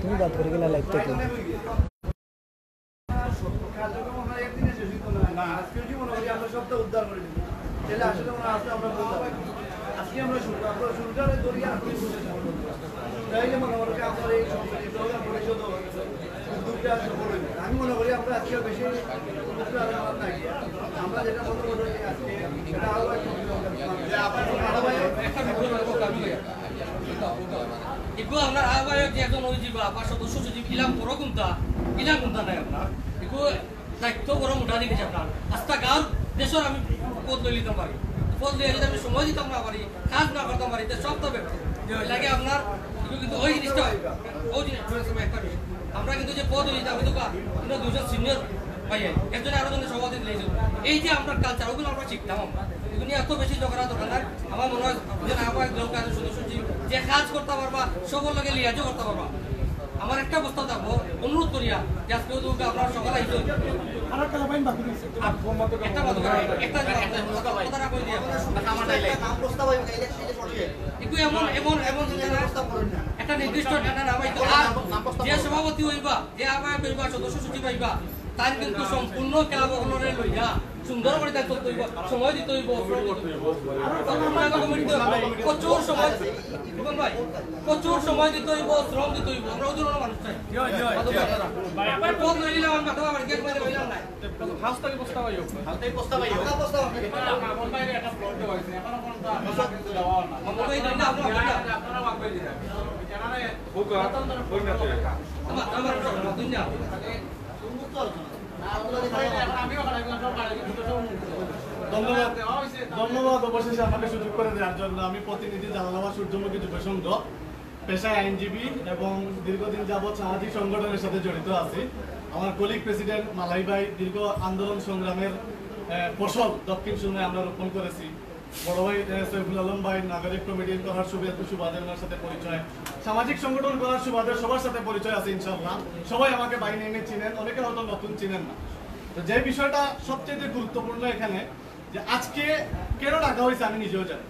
তুমি বাদ করে গেলে লাইভটা কি কার্যক্রম আমরা একদিনে শেষ হতো না আজকে জীবন আমরা সবটা উদ্ধার করে দিই তাহলে আসলে আমরা আজকে আমরা বলতে পারি আজকে আমরা শুরুটা দরিয়া আপনি তাইলে মনে করি আপনার এই সংসদীয় পরিষদ উদ্যোগটা সফল হইবে আমি মনে করি আমরা আজকে বেশি আমরা যেটা মনে করি আজকে সেটা আরো এগুলো আমরা আহ্বায়ক যে একজন ওই জীবা বা সদস্য সচিব ইলাম বড় কোনটা নাই আপনার এগুলো দায়িত্ব বড় মোটা জিনিস আপনার আস্তা গাঁর দেশের আমি পদ লই নিতে পারি পদ লইয়া যদি আমি সময় দিতাম না পারি কাজ না করতাম পারি সব তো ব্যক্তি লাগে আপনার এগুলো কিন্তু ওই জিনিসটা ওই জিনিসটা একটা বিষয় আমরা কিন্তু যে পদ লইতে আমি তো কিন্তু দুজন সিনিয়র ভাই একজন আরো জনের সভাপতি দিয়েছিল এই যে আমরা কালচার ওগুলো আমরা শিখতাম আমরা এগুলো নিয়ে এত বেশি ঝগড়া দরকার নাই আমার মনে হয় আহ্বায়ক দল কাজের সদস্য যে কাজ করতে পারবা সবার লগে লিয়াজও করতে পারবা আমার একটা প্রস্তাব থাকবো অনুরোধ করিয়া যে আজকে আপনার সকাল আইসো একটা নির্দিষ্ট যে সভাপতি হইবা যে আহ্বায়ক হইবা সদস্য সচিব হইবা তার কিন্তু সম্পূর্ণ খেলা বহনের লইয়া সুন্দর করে তার চলতে হইব, সময় দিতে হইব, প্রচুর সময় ভাই, প্রচুর সময় দিতে হইব, শ্রম দিতে হইব। আমরা ওজন মানুষ চাই ধন্যবাদ অবশেষে আমাকে সুযোগ করে দেওয়ার জন্য। আমি প্রতিনিধি জালালাবাদ সূর্যমুখী যুব সংঘ, পেশায় আইনজীবী এবং দীর্ঘদিন যাবৎ সামাজিক সংগঠনের সাথে জড়িত আছি। আমার কলিগ প্রেসিডেন্ট মালাই ভাই দীর্ঘ আন্দোলন সংগ্রামের ফসল দক্ষিণ সুরমায় আমরা রোপণ করেছি। বড় ভাই সৈফুল আলম ভাই নাগরিক কমিটি করার সুবাদে ওনার সাথে পরিচয়, সামাজিক সংগঠন করার সুবাদে সবার সাথে পরিচয় আছে ইনশাআল্লাহ। সবাই আমাকে বাই নেমে চিনেন, অনেকে হয়তো নতুন চিনেন না। তো যে বিষয়টা সবচেয়ে গুরুত্বপূর্ণ এখানে যে আজকে কেন ডাকা হয়েছে আমি নিজেও জানি।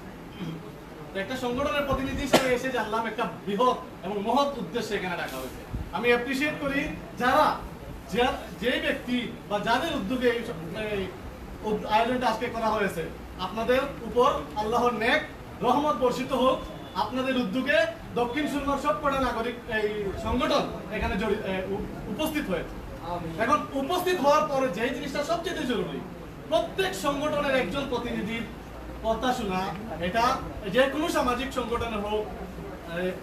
একটা সংগঠনের প্রতিনিধি হিসেবে এসে জানলাম একটা বৃহৎ এবং মহৎ উদ্দেশ্যে এখানে ডাকা হয়েছে। আমি অ্যাপ্রিসিয়েট করি যারা যে ব্যক্তি বা যাদের উদ্যোগে এই আয়োজনটা আজকে করা হয়েছে। আপনাদের উপর আল্লাহর নেক রহমত বর্ষিত হোক। আপনাদের উদ্যোগে দক্ষিণ সুরমার সবকটা নাগরিক এই সংগঠন এখানে উপস্থিত হয়েছে। এখন উপস্থিত হওয়ার পরে যে জিনিসটা সবচেয়ে জরুরি, প্রত্যেক সংগঠনের একজন প্রতিনিধির কথা শোনা। এটা যে কোনো সামাজিক সংগঠনের হোক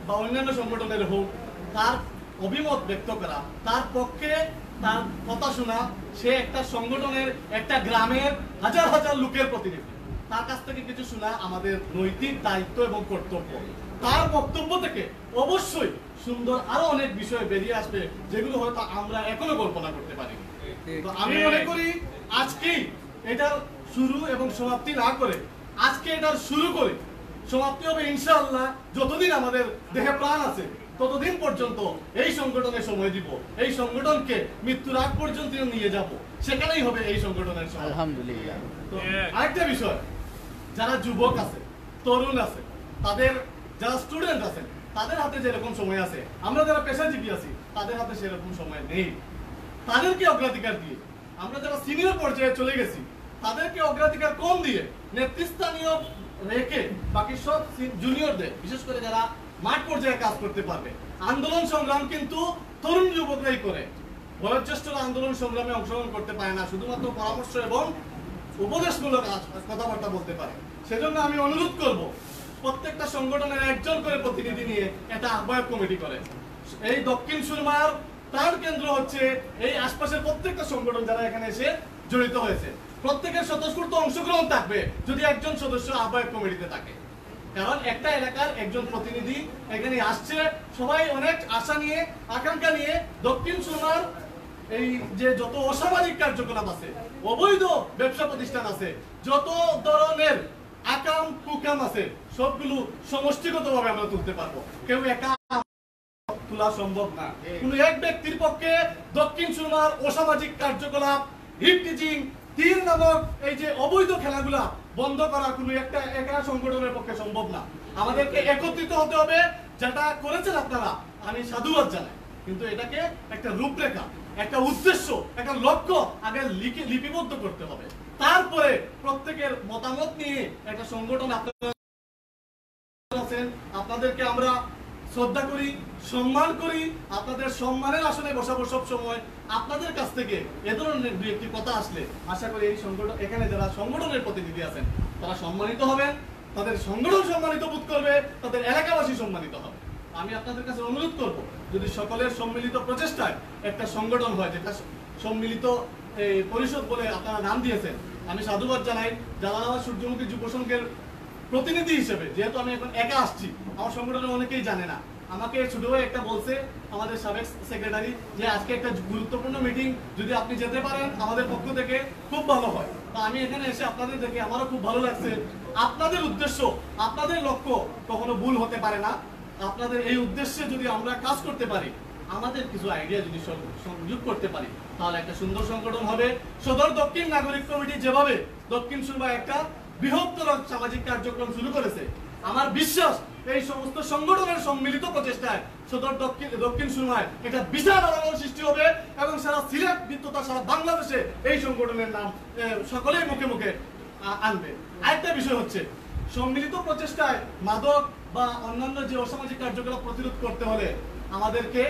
বা অন্যান্য সংগঠনের হোক, তার অভিমত ব্যক্ত করা, তার পক্ষে তার কথা শোনা। সে একটা সংগঠনের, একটা গ্রামের হাজার হাজার লোকের প্রতিনিধি, তার কাছ থেকে কিছু শোনা আমাদের নৈতিক দায়িত্ব এবং কর্তব্য। তার বক্তব্য থেকে অবশ্যই সুন্দর আরো অনেক বিষয় বেরিয়ে আসবে যেগুলো হয়তো আমরা এখনো কল্পনা করতে পারি। তো আমি মনে করি আজকেই এটার শুরু এবং সমাপ্তি না করে, আজকে এটার শুরু করে সমাপ্তি হবে ইনশাআল্লাহ। যতদিন আমাদের দেহে প্রাণ আছে ততদিন পর্যন্ত এই সংগঠনে সময় দিব, এই সংগঠনকে মৃত্যুর আগ পর্যন্ত নিয়ে যাব, সেখানেই হবে এই সংগঠনের সময়। আলহামদুলিল্লাহ। তো আরেকটা বিষয়, যারা যুবক আছে, তরুণ আছে, তাদের যারা স্টুডেন্ট আছে, তাদের হাতে যেরকম সময় আছে, আমরা যারা পেশাজীবী আছি তাদের হাতে সেরকম সময় নেই। তাদেরকে অগ্রাধিকার দিয়ে, আমরা যারা সিনিয়র পর্যায়ে চলে গেছি তাদেরকে অগ্রাধিকার কম দিয়ে নেতৃস্থানীয় রেখে বাকি সব জুনিয়রদের, বিশেষ করে যারা মাঠ পর্যায়ে কাজ করতে পারবে। আন্দোলন সংগ্রাম কিন্তু তরুণ যুবকরাই করে, বয়োজ্যেষ্ঠরা আন্দোলন সংগ্রামে অংশগ্রহণ করতে পারে না, শুধুমাত্র পরামর্শ এবং উপদেশমূলক কথাবার্তা বলতে পারে। সেজন্য আমি অনুরোধ করব প্রত্যেকটা সংগঠনের একজন করে প্রতিনিধি নিয়ে একটা আহ্বায়ক কমিটি করে। এই দক্ষিণ সুরমার প্রাণ কেন্দ্র হচ্ছে এই আশপাশের প্রত্যেকটা সংগঠন যারা এখানে এসে জড়িত হয়েছে, প্রত্যেকের স্বতঃস্ফূর্ত অংশগ্রহণ থাকবে যদি একজন সদস্য আহ্বায়ক কমিটিতে থাকে। কারণ একটা এলাকার একজন প্রতিনিধি এখানে আসছে, সবাই অনেক আশা নিয়ে, আকাঙ্ক্ষা নিয়ে দক্ষিণ সুরমার এই যে যত অসামাজিক কার্যকলাপ আছে, অবৈধ ব্যবসা প্রতিষ্ঠান আছে, যত ধরনের আকাম কুকাম আছে, সবগুলো সমষ্টিগতভাবে আমরা তুলতে পারবো। কেউ একা তোলা সম্ভব না। কোন এক ব্যক্তির পক্ষে দক্ষিণ সুরমার অসামাজিক কার্যকলাপ, হিপটিচিং, তীর নামক এই যে অবৈধ খেলাগুলা বন্ধ করা কোনো একটা একা সংগঠনের পক্ষে সম্ভব না। আমাদেরকে একত্রিত হতে হবে। যেটা করেছেন আপনারা আমি সাধুবাদ জানাই, কিন্তু এটাকে একটা রূপরেখা, একটা উদ্দেশ্য, একটা লক্ষ্য আগে লিপিবদ্ধ করতে হবে। তারপরে প্রত্যেকের মতামত নিয়ে একটা সংগঠন আপনারা আছেন, আপনাদেরকে আমরা শ্রদ্ধা করি, সম্মান করি। আপনাদের সম্মানের আসনে বসাবো সব সময়। আপনাদের কাছ থেকে এ ধরনের দুই একটি কথা আসলে আশা করি এই সংগঠন, এখানে যারা সংগঠনের প্রতিনিধি আছেন তারা সম্মানিত হবেন, তাদের সংগঠন সম্মানিত বোধ করবে, তাদের এলাকাবাসী সম্মানিত হবে। আমি আপনাদের কাছে অনুরোধ করব, যদি সকলের সম্মিলিত প্রচেষ্টায় একটা সংগঠন হয়, যেটা সম্মিলিত পরিষদ বলে আপনারা নাম দিয়েছেন, আমি সাধুবাদ জানাই। জালালাবাদ সূর্যমুখী যুব সংঘের প্রতিনিধি হিসেবে, যেহেতু আমি এখন একা আসছি, আমার সংগঠনের অনেকেই জানে না। আমাকে ছোট ভাই একটা বলছে আমাদের সাবেক সেক্রেটারি যে আজকে একটা গুরুত্বপূর্ণ মিটিং, যদি আপনি যেতে পারেন আমাদের পক্ষ থেকে খুব ভালো হয়। তা আমি এখানে এসে আপনাদের দেখে আমারও খুব ভালো লাগছে। আপনাদের উদ্দেশ্য, আপনাদের লক্ষ্য কখনো ভুল হতে পারে না। আপনাদের এই উদ্দেশ্যে যদি আমরা কাজ করতে পারি, আমাদের কিছু আইডিয়া যদি সংযোগ করতে পারি, তাহলে একটা সুন্দর সংগঠন হবে। সদর দক্ষিণ নাগরিক কমিটি যেভাবে দক্ষিণ সুরমা একটা বৃহত্তর সামাজিক কার্যক্রম শুরু করেছে, আমার বিশ্বাস এই সমস্ত সংগঠনের সম্মিলিত প্রচেষ্টায় সদর দক্ষিণ সুরমায় একটা বিশাল আলোড়ন সৃষ্টি হবে এবং সারা সিলেট বৃত্ততা সারা বাংলাদেশে এই সংগঠনের নাম সকলেই মুখে মুখে আনবে। আরেকটা বিষয় হচ্ছে সম্মিলিত প্রচেষ্টায় মাদক বা অন্যান্য যে অসামাজিক কার্যকলাপ প্রতিরোধ করতে হলে আমাদেরকে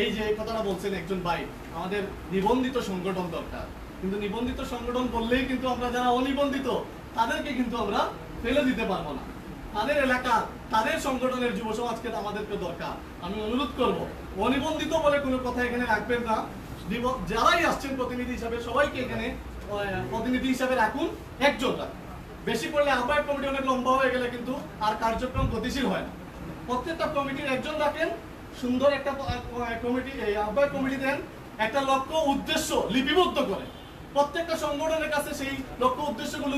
এই যে কথাটা বলছেন একজন ভাই, আমাদের নিবন্ধিত সংগঠন দরকার। কিন্তু নিবন্ধিত সংগঠন বললেই কিন্তু আমরা যারা অনিবন্ধিত তাদেরকে কিন্তু আমরা ফেলে দিতে পারবো না। তাদের এলাকা, তাদের সংগঠনের যুব সমাজকে আমাদেরকে দরকার। আমি অনুরোধ করব অনিবন্ধিত বলে কোনো কথা এখানে রাখবেন না। যারাই আসছেন প্রতিনিধি হিসাবে সবাইকে এখানে প্রতিনিধি হিসাবে রাখুন, একজন রাখুন। বেশি করলে আহ্বায়ক কমিটি অনেক লম্বা হয়ে গেলে কিন্তু আর কার্যক্রম গতিশীল হয় না। প্রত্যেকটা কমিটির একজন রাখেন, সুন্দর একটা কমিটি আহ্বায়ক কমিটি দেন, একটা লক্ষ্য উদ্দেশ্য লিপিবদ্ধ করে প্রত্যেকটা সংগঠনের কাছে সেই লক্ষ্য উদ্দেশ্যগুলো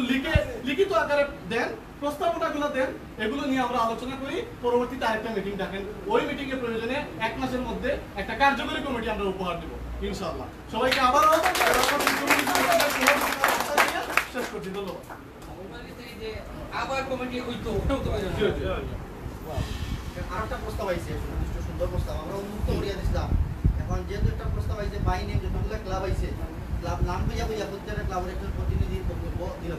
লিখিত আকারে দেন, প্রস্তাবনাগুলো দেন, এগুলো নিয়ে আমরা আলোচনা করি। পরবর্তীতে আরেকটা মিটিং ডাকেন, ওই মিটিং এর প্রয়োজনে 1 মাসের মধ্যে একটা কার্যকরী কমিটি আমরা উপহার দেব ইনশাআল্লাহ। সবাইকে আবারও শেষ করছি, ধন্যবাদ। আবার কমিটি হইতো আরেকটা প্রস্তাব আইছে, সুন্দর প্রস্তাব, আমরা উন্মুক্ত করিয়া দিছিলাম। এখন যেহেতু একটা প্রস্তাব আইছে বাই নেম যতগুলো ক্লাব আইছে, ক্লাব নাম বুঝা প্রত্যেকটা ক্লাবের একজন প্রতিনিধির বক্তব্য দিল।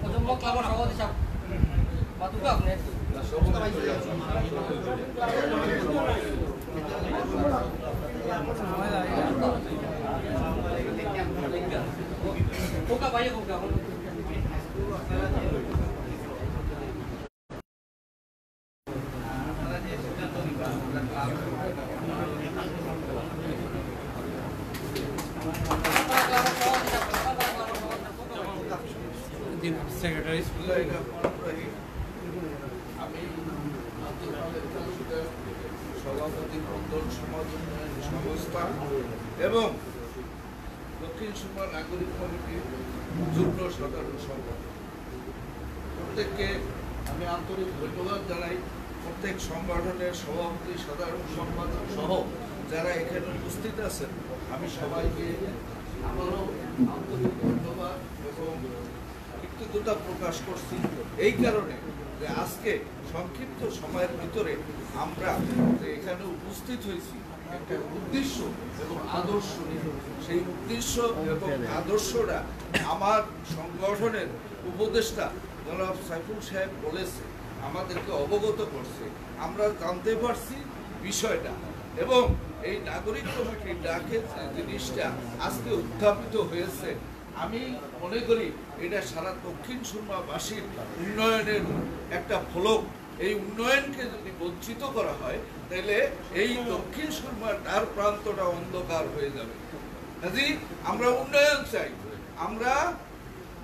প্রজন্ম ক্লাবের সভাপতি সাহেব বাতুকা আপনি প্রস্তাব আইছে ওকা ভাই ওকা সেক্রেটারি আমি সভাপতি মন্ডল সমাজ উন্নয়ন সংস্থা এবং দক্ষিণ সুরমা নাগরিক কমিটির যুগ্ম সাধারণ সম্পাদক, প্রত্যেককে আমি আন্তরিক ধন্যবাদ জানাই। প্রত্যেক সংগঠনের সভাপতি, সাধারণ সম্পাদক সহ যারা এখানে উপস্থিত আছেন, আমি সবাইকে আমারও আন্তরিক ধন্যবাদ এবং কৃতজ্ঞতা প্রকাশ করছি এই কারণে যে আজকে সংক্ষিপ্ত সময়ের ভিতরে আমরা এখানে উপস্থিত হয়েছি একটা উদ্দেশ্য এবং আদর্শ নিয়ে। সেই উদ্দেশ্য এবং আদর্শটা আমার সংগঠনের উপদেষ্টা জনাব সাইফুল সাহেব বলেছে, আমাদেরকে অবগত করছে, আমরা জানতে পারছি বিষয়টা। এবং এই নাগরিক কমিটির ডাকে যে জিনিসটা আজকে উত্থাপিত হয়েছে, আমি মনে করি এটা সারা দক্ষিণ সুরমাবাসীর উন্নয়নের একটা ফলক। এই উন্নয়নকে যদি বঞ্চিত করা হয় তাহলে এই দক্ষিণ সুরমার দ্বার প্রান্তটা অন্ধকার হয়ে যাবে। কাজেই আমরা উন্নয়ন চাই, আমরা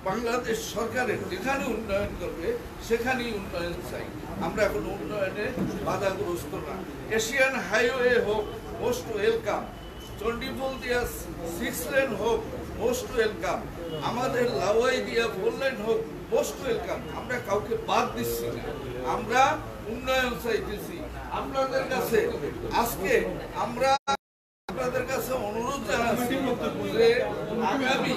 বাংলাদেশ সরকারের যেখানে উন্নয়ন করবে সেখানেই উন্নয়ন চাই। আমরা কোনো উন্নয়নে বাধাগ্রস্ত না। এশিয়ান হাইওয়ে হোক, মোস্ট ওয়েলকাম। চণ্ডীপুল দিয়া 6 লেন হোক, মোস্ট ওয়েলকাম। আমাদের লাওয়াই দিয়া 4 লেন হোক, মোস্ট ওয়েলকাম। আমরা কাউকে বাদ দিচ্ছি না, আমরা উন্নয়ন চাইতেছি। আপনাদের কাছে আজকে আমরা আপনাদের কাছে অনুরোধ জানাচ্ছি যে আগামী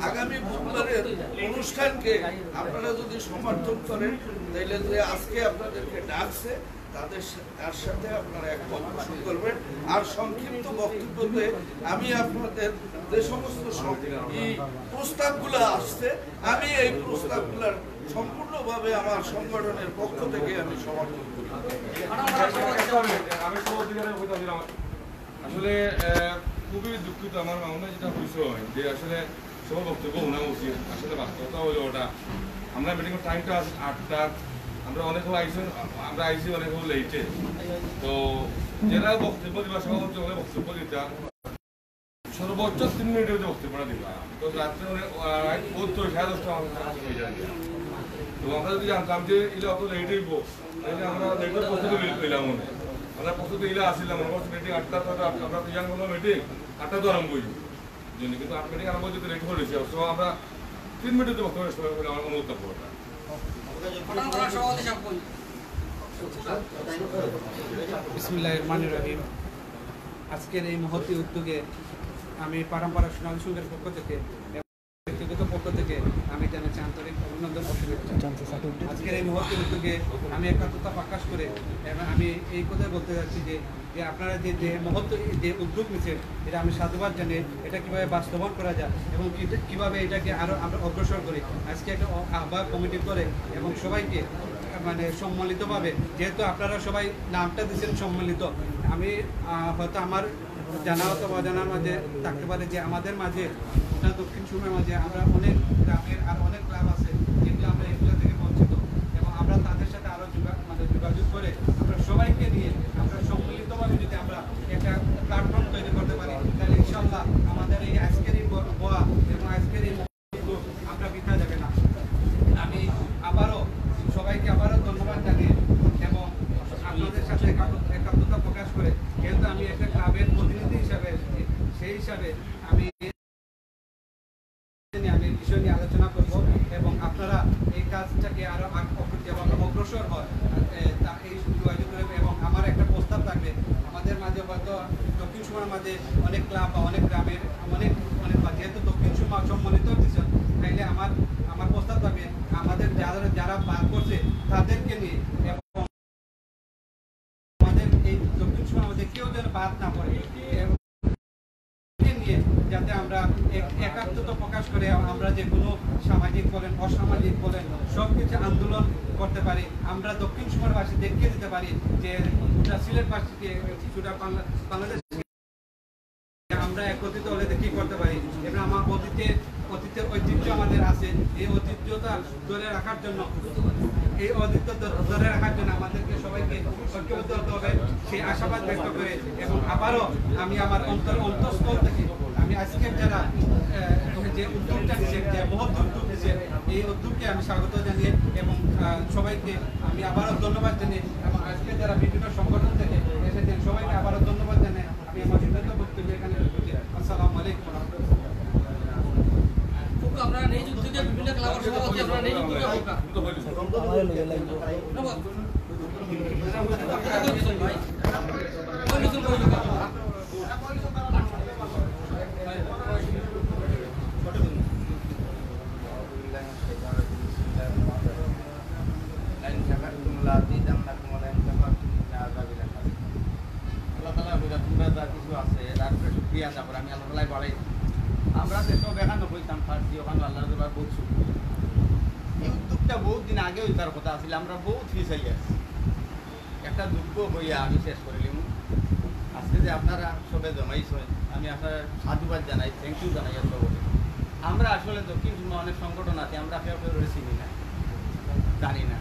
আগামী বুধবারের অনুষ্ঠানকে আপনারা যদি সমর্থন করেন তাহলে যে আজকে আপনাদেরকে ডাকছে তার সাথে আপনারা একমত পোষণ করবেন। আর সংক্ষিপ্ত বক্তব্যতে আমি আপনাদের যে সমস্ত প্রস্তাবগুলো আসছে, আমি এই প্রস্তাবগুলোর সম্পূর্ণভাবে আমার সংগঠনের পক্ষ থেকে আমি সমর্থন করি। আসলে খুবই দুঃখিত, আমার মামলা যেটা বিষয় যে আসলে সব বক্তব্য শোনা উচিত। আসলে বাস্তবতা হলো ওটা, আমরা মিটিংয়ের টাইমটা আছে 8টা, আমরা অনেক আইসি, আমরা আইসি অনেক লেটে। তো যারা বক্তব্য দিবা সভাপতি হলে বক্তব্য দিতা সর্বোচ্চ 3 মিনিটের বক্তব্যটা দিবা। তো রাত্রে অনেক 10:30 আমার হয়ে যায়। তো আমরা যদি জানতাম যে এটা অত লেট হইব তাহলে আমরা লেটের প্রস্তুতি পেলাম মনে, আমরা প্রস্তুতি ইলা আসছিলাম। মিটিং 8টা, আমরা ইয়াং হলো মিটিং 8টা তো আরম্ভ হইব জন্য, কিন্তু 8 মিটিং আরম্ভ হইতে লেট হয়েছে। তো আমরা 3 মিনিটের বক্তব্য আমার অনুরোধ করবো। বিসমিল্লাহির রহমানির রহিম। আজকের এই মহতী উদ্যোগে আমি পারাম্পরিক সোনালী সংঘের পক্ষ থেকে, ব্যক্তিগত পক্ষ থেকে আমি আমি জানাচ্ছি আন্তরিক অভিনন্দন ও শুভেচ্ছা। আজকের এই মুহূর্তের উদ্যোগে আমি একাত্মতা প্রকাশ করে এবং আমি এই কথাই বলতে যাচ্ছি যে আপনারা যে মুহূর্ত যে উদ্যোগ নিচ্ছেন এটা আমি সাধুবাদ জানি। এটা কীভাবে বাস্তবায়ন করা যায় এবং কীভাবে এটাকে আরও আমরা অগ্রসর করি। আজকে একটা আহ্বায়ক কমিটি করে এবং সবাইকে মানে সম্মিলিতভাবে, যেহেতু আপনারা সবাই নামটা দিচ্ছেন সম্মিলিত, আমি হয়তো আমার জানা অথবা অজানার মাঝে থাকতে পারে যে আমাদের মাঝে দক্ষিণ সুরমার মাঝে আমরা অনেক গ্রামের আর অনেক ক্লাব আছে যেগুলো আমরা এগুলো থেকে বঞ্চিত, এবং আমরা তাদের সাথে আরও যোগাযোগ করে আমরা সবাইকে নিয়ে আমরা সম্মিলিতভাবে যদি আমরা একটা প্ল্যাটফর্ম তৈরি করতে পারি তাহলে ইনশাল্লাহ আমাদের এই আজকের এই বোয়া এবং আজকের এই আমরা বৃথা যাবে না। আমি আবারও সবাইকে ধন্যবাদ জানিয়ে এবং আপনাদের সাথে একাত্মতা প্রকাশ করে, যেহেতু আমি একটা ক্লাবের প্রতিনিধি হিসাবে এসেছি, সেই হিসাবে আমি বিষয় নিয়ে আলোচনা করব এবং আপনারা এই কাজটাকে আরো যেভাবে অগ্রসর হয় এই যোগাযোগ করবে। এবং আমার একটা প্রস্তাব থাকবে, আমাদের মাঝে হয়তো দক্ষিণ সুরমার মাঝে অনেক ক্লাব বা অনেক গ্রামের অনেক যেহেতু দক্ষিণ সুরমা সম্মিলিত হচ্ছে, তাইলে আমার প্রস্তাব থাকবে আমাদের যারা বার করছে তাদেরকে নিয়ে এবং আমাদের এই দক্ষিণ সুরমার মধ্যে কেউ যেন বাদ না পড়ে নিয়ে যাতে আমরা একাত্মতা প্রকাশ করে আমরা যে কোনো সামাজিক বলেন অসামাজিক বলেন সব কিছু আন্দোলন করতে পারি। আমরা দক্ষিণ সুরমাবাসী দেখিয়ে দিতে পারি যে গোটা সিলেটবাসীকে গোটা বাংলাদেশ আমরা একত্রিত হলে কি করতে পারি। এবং আমার অতীতের ঐতিহ্য আমাদের আছে, এই ঐতিহ্যটা ধরে রাখার জন্য আমাদেরকে সবাইকে ঐক্যবদ্ধ হতে হবে সেই আশাবাদ ব্যক্ত করে। এবং আবারও আমি আমার অন্তঃস্থল থেকে আমি আজকের যারা যে উদ্যোগটা নিচ্ছেন, যে মহৎ উদ্যোগ নিচ্ছেন, এই উদ্যোগকে আমি স্বাগত জানিয়ে এবং সবাইকে আমি আবারও ধন্যবাদ জানিয়ে এবং আজকে যারা বিভিন্ন সংগঠন থেকে এসেছেন সবাইকে আবারও ধন্যবাদ জানিয়ে আমি আমার সিদ্ধান্ত বক্তব্য এখানে রেখেছি। আসসালামু আলাইকুম। আমরা নেই উদ্যোগে বিভিন্ন ক্লাবের সভাপতি আমরা নেই উদ্যোগে আমরা দেশও বেখানো হইতাম ফার্সি ওখানে আল্লাহ বহুত সুখী। এই উদ্যোগটা বহুত দিন আগে হইতার কথা আছিল, আমরা বহুত ফিসাই আছি। একটা দুঃখ হইয়া আমি শেষ করিলাম। আজকে যে আপনারা সবে জমাইছেন আমি আপনার সাধুবাদ জানাই, থ্যাংক ইউ জানাই। আমরা আসলে দক্ষিণ সুরমা অনেক সংগঠন আছে, আমরা কেউ চিনি না, জানি না।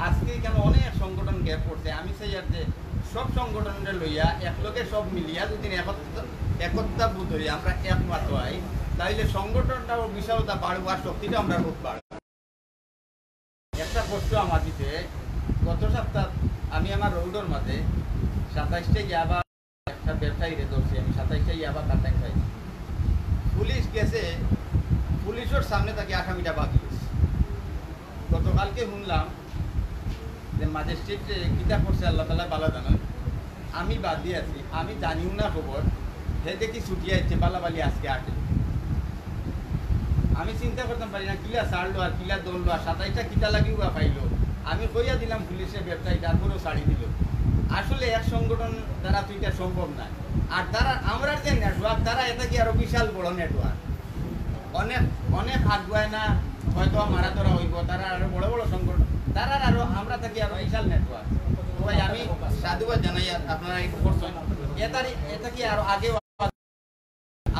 আজকে কেন অনেক সংগঠন গ্যাপ করছে, আমি চাই আর যে সব সংগঠনটা লইয়া একলগে সব মিলিয়া যদি একতা বোধ হই আমরা একমত হই, তাইলে সংগঠনটাও বিশালতা বাড়বো আর শক্তিটা আমরা খুব বাড়বো। একটা প্রশ্ন আমার দিতে গত সপ্তাহ আমি আমার রোডের মাঝে 27টা ইয়াবা একটা ব্যবসায়ীরে ধরছি, আমি 27টা ইয়াবা কাটাই খাইছি। পুলিশ গেছে, পুলিশের সামনে তাকে আসামিটা বাদ দিয়েছে। গতকালকে শুনলাম যে ম্যাজিস্ট্রেট কিতা করছে আল্লাহ তালা বালা জানান, আমি বাদ দিয়ে আছি, আমি জানিও না খবর। হে দেখি ছুটি আসছে বালাবালি আজকে আটে। আমি চিন্তা করতাম পারি না কিলা ছাড়লো আর কিলা দৌড়লো আর 27টা কিতা লাগিও বা পাইলো। আমি কইয়া দিলাম পুলিশের ব্যবসায়ী, তারপরেও ছাড়ি দিল। আসলে এক সংগঠন দ্বারা তো এটা সম্ভব না। আর তারা আমরা যে নেটওয়ার্ক, তারা এটা কি আরো বিশাল বড় নেটওয়ার্ক, অনেক অনেক আগুয়ায় না হয়তো মারা ধরা হইব, তারা আরো বড় বড় সংগঠন, তারা আরো আমরা থাকি আরো বিশাল নেটওয়ার্ক। ভাই আমি সাধুবাদ জানাই আপনারা এই করছেন। এটা কি আরো আগে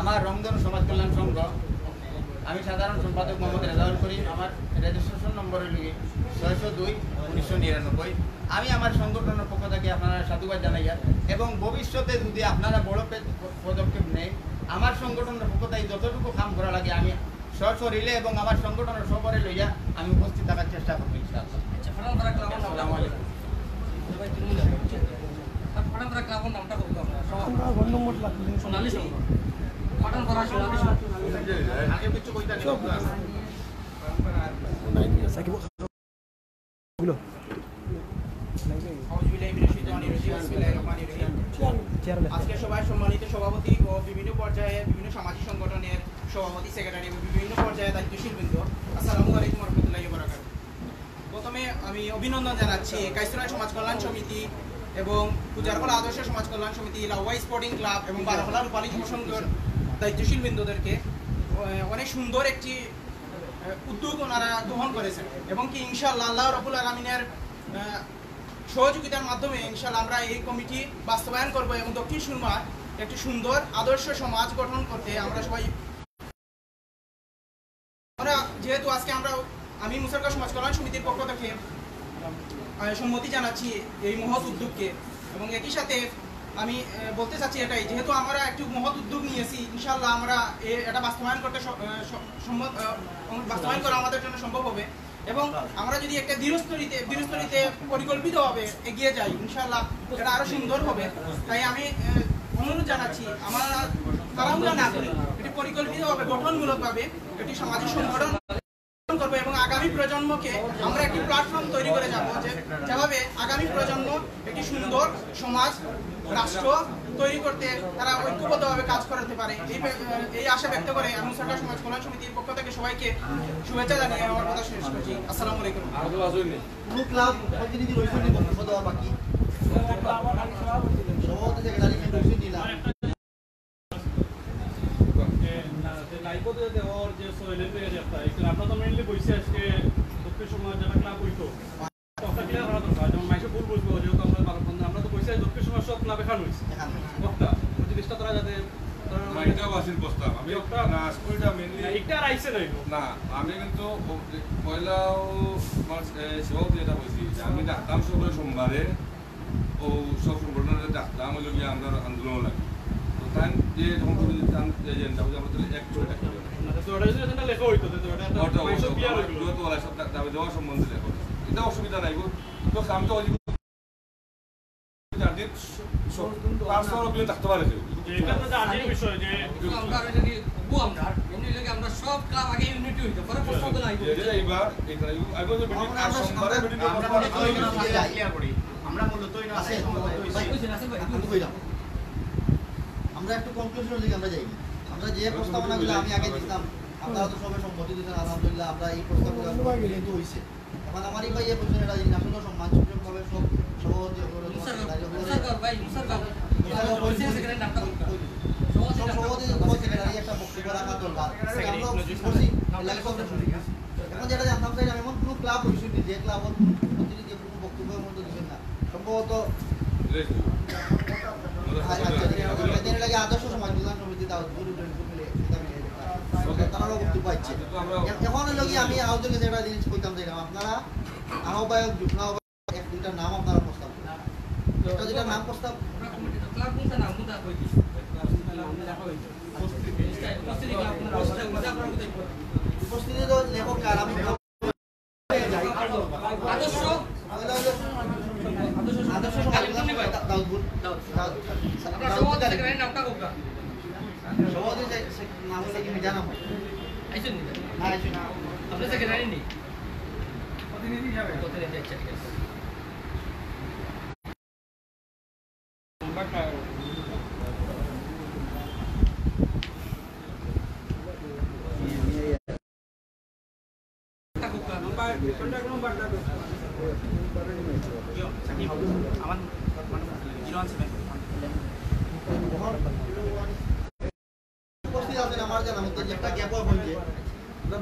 আমার রংধনু সমাজ কল্যাণ সংঘ, আমি সাধারণ সম্পাদক মোহাম্মদ রেজাউল করিম, আমার রেজিস্ট্রেশন নম্বর হল 602-1999। আমি আমার সংগঠনের পক্ষ থেকে আপনারা সাধুবাদ জানাই। এবং ভবিষ্যতে যদি আপনারা বড় পদক্ষেপ নেন, আমার সংগঠনের পক্ষ থেকে যতটুকু কাম করা লাগে আমি সশরীরে এবং আমার সংগঠনের সবরে লইয়া আমি উপস্থিত থাকার চেষ্টা করবো ইনশাআল্লাহ। আসসালামু আলাইকুম। নামটা সোনালী সংঘ আগে কিছু কইতা আজকে সবাই সম্মানিত সভাপতি ও বিভিন্ন পর্যায়ে বিভিন্ন সামাজিক সংগঠনের সভাপতি, সেক্রেটারি এবং বিভিন্ন পর্যায়ে দায়িত্বশীল বৃন্দ, আসসালামু আমি অভিনন্দন জানাচ্ছি কাইসুরাই সমাজ কল্যাণ সমিতি এবং পূজারকলা আদর্শ সমাজ কল্যাণ সমিতি, লাউয়াই স্পোর্টিং ক্লাব এবং বারোখলা রূপালী যুব সংঘের দায়িত্বশীল বৃন্দদেরকে অনেক সুন্দর একটি উদ্যোগ ওনারা গ্রহণ করেছেন এবং কি ইনশাআল্লাহ আল্লাহ রাব্বুল আলামিনের সহযোগিতার মাধ্যমে ইনশাআল্লাহ আমরা এই কমিটি বাস্তবায়ন করব এবং দক্ষিণ সুরমার একটি সুন্দর আদর্শ সমাজ গঠন করতে আমরা সবাই যেহেতু আজকে আমি মুসারকা সমাজ কল্যাণ সমিতির পক্ষ থেকে সম্মতি জানাচ্ছি এই মহৎ উদ্যোগকে এবং একই সাথে আমি বলতে চাচ্ছি এটাই, যেহেতু আমরা একটু মহৎ উদ্যোগ নিয়েছি ইনশাআল্লাহ আমরা এটা বাস্তবায়ন করা আমাদের জন্য সম্ভব হবে এবং আমরা যদি একটা দৃঢ়স্তরিতে পরিকল্পিতভাবে এগিয়ে যাই ইনশাআল্লাহ এটা আরো সুন্দর হবে। তাই আমি অনুরোধ জানাচ্ছি আমরা তাড়াহুড়া না করে এটি পরিকল্পিতভাবে গঠনমূলকভাবে একটি সামাজিক সংগঠন করবো এবং আগামী প্রজন্মকে আমরা একটি প্ল্যাটফর্ম তৈরি করে যাবো যেভাবে আগামী প্রজন্ম একটি সুন্দর সমাজ রাষ্ট্র তৈরি করতে তারা ঐক্যবদ্ধভাবে কাজ করতে পারে এই আশা ব্যক্ত করে আমি মুসারকা সমাজ কল্যাণ সমিতির পক্ষ থেকে সবাইকে শুভেচ্ছা জানিয়ে আমার কথা শেষ করছি। আসসালামু আলাইকুম। কোনো ক্লাব প্রতিনিধি রয়েছে বক্তব্য দেওয়া বাকি সভাপতি সেক্রেটারি রয়েছে নিলাম লাইভতে দেওয়ার যে সোয়েলের পেয়ে যাত্রা এখানে আপনারা তো মেইনলি বইছে আজকে দক্ষিণ সমাজ যারা ক্লাব হইতো কথা ক্লিয়ার করা দরকার, যেমন মাইসে ভুল বুঝবো যেহেতু আমরা তো বইছে দক্ষিণ সমাজ সব ক্লাব এখানে হয়েছে বক্তা ওই জিনিসটা তারা যাতে এটাও আসিল প্রস্তাব আমি না স্কুলটা মেনলি এটা আইছে না আমি কিন্তু পয়লাও সভাপতি এটা বলছি যে আমি ডাকতাম সকলে সোমবারে ও সব সংগঠনের ডাকতাম ওই লোক আমরা আন্দোলন লাগে তাই যে যখন এজেন্ডা আমরা তাহলে এক করে ডাকি লেখা হইতো দাবি দেওয়া সম্বন্ধে লেখা এটা অসুবিধা নাই তো আমি তো থাকতে পারে আমরা সব ক্লাব আগে ইউনিটি হইতো পরে প্রশ্ন নাই আমরা মূলত আমরা একটু কনক্লুশনের দিকে আমরা যাই। আমরা যে প্রস্তাবনাগুলো আমি আগে দিতাম আপনারা তো সবাই সম্মতি দিতেন, আলহামদুলিল্লাহ আমরা এই প্রস্তাবনা কিন্তু হয়েছে। এখন আমারই ভাই এই প্রশ্ন এটা আসলে সম্মানসূচকভাবে সব সভাপতি সেক্রেটারি একটা বক্তব্য রাখা দরকার। এখন যেটা জানতাম চাই এমন কোনো ক্লাব হয়েছে যে ক্লাবত প্রতিনিধি কোনো বক্তব্যের মধ্যে দিচ্ছেন না সম্ভবত আদর্শ সমাজ কল্যাণ সমিতি তারাও বক্তব্য পাচ্ছে। এখন লোক আমি আহ্বায়ক একটা জিনিস কইতাম চাইলাম আপনারা আহ্বায়ক যুগ্ম আহ্বায়ক এক দুইটা নাম আপনারা প্রস্তাব একটা দুইটা নাম প্রস্তাব উপস্থিতি তো লেখক কার আমি আদর্শ দাউদপুর সভাপতি নাম হলে কি জানা হয় আপনি সেক্রেটারি নেই প্রতিনিধি যাবে প্রতিনিধি আচ্ছা ঠিক আছে আমার জানা মতো একটা গ্যাপ হয়েছে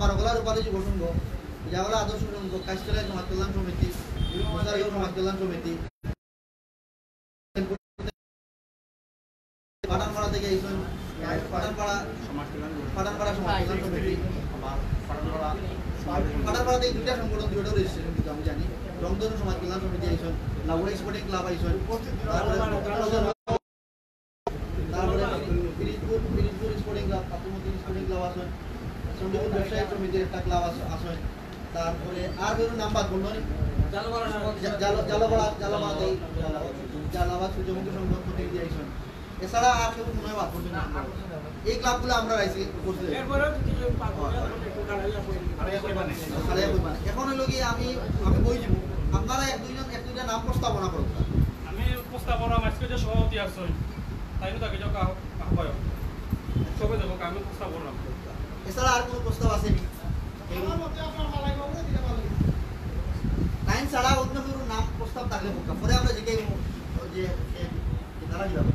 বারোগোলা রূপালী যুব সংঘ, জাগলা আদর্শ সংঘ, কাশতলা সমাজ কল্যাণ সমিতি, মুসারগাঁও সমাজ কল্যাণ সমিতি, পাঠানপাড়া থেকে পাঠানপাড়া সমাজ কল্যাণ সমিতি, পাঠানপাড়া থেকে দুইটা সংগঠন দুটো রেজিস্ট্রেশন কিন্তু আমি জানি রংধনু সমাজ কল্যাণ সমিতি আইসন, লাউয়াই স্পোর্টিং ক্লাব আইসন, তারপরে Pirojpur sporting club, Abdul sporting club আসেন, চন্ডীপুর ব্যবসায়ী সমিতির একটা ক্লাব আসেন, তারপরে আর বেরো নাম্বার বলুন জালাবাদ সূর্যমুখী সংঘ প্রতিনিধি আইসন, এছাড়া আর কেউ মনে হয় বাদ করছেন এই ক্লাবগুলো আমরা রাইছি করছি। এখন হলো কি আমি বই দিব আপনারা এক দুইটা নাম প্রস্তাবনা করুন। আমি প্রস্তাবনা আজকে যে সভাপতি আসছেন তাই তাকে যাও আহ্বায়ক সবে দেবো আমি প্রস্তাবনা। এছাড়া আর কোনো প্রস্তাব আসেনি টাইম ছাড়া তারা যাবে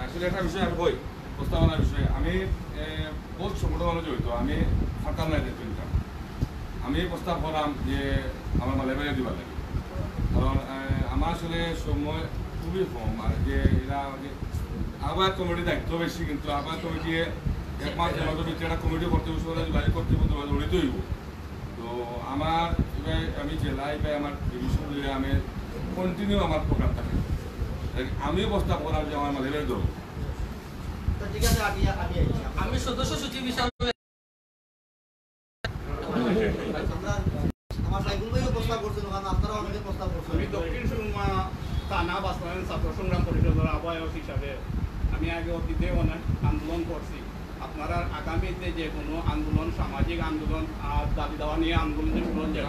আসলে একটা বিষয় আমি বই প্রস্তাবনার বিষয়ে আমি বহুত সংগঠন জড়িত আমি ফাঁকা নাই তিনটাম আমি প্রস্তাব করলাম যে আমার মালেবাড়ি দিবার লাগে কারণ আমার আসলে সময় খুবই কম আর যে এরা আবার কমিটির দায়িত্ব বেশি কিন্তু আবার কমিটি এক মাস দেওয়ার ভিতরে একটা কমিটি কর্তৃপক্ষ জুলাই কর্তৃপক্ষ জড়িত হইব তো আমার এবার আমি জেলায় বা আমার ডিভিশন জেলায় আমি কন্টিনিউ আমার প্রোগ্রাম থাকে আমিও প্রস্তাব করলাম যে আমার মালেবাড়ি দেবো ঠিক আছে আমি সদস্য সচিব হিসাবে আমার সাইকুল ভাইও প্রস্তাব করছেন ওখানে আপনারা অনেকে প্রস্তাব করছেন আমি দক্ষিণ সুরমা থানা বাস্তবায়ন ছাত্র সংগ্রাম পরিষদের আহ্বায়ক হিসাবে আমি আগে অতীতে অনেক আন্দোলন করছি আপনারা আগামীতে যে কোনো আন্দোলন সামাজিক আন্দোলন আর দাবি দাওয়া নিয়ে আন্দোলন যে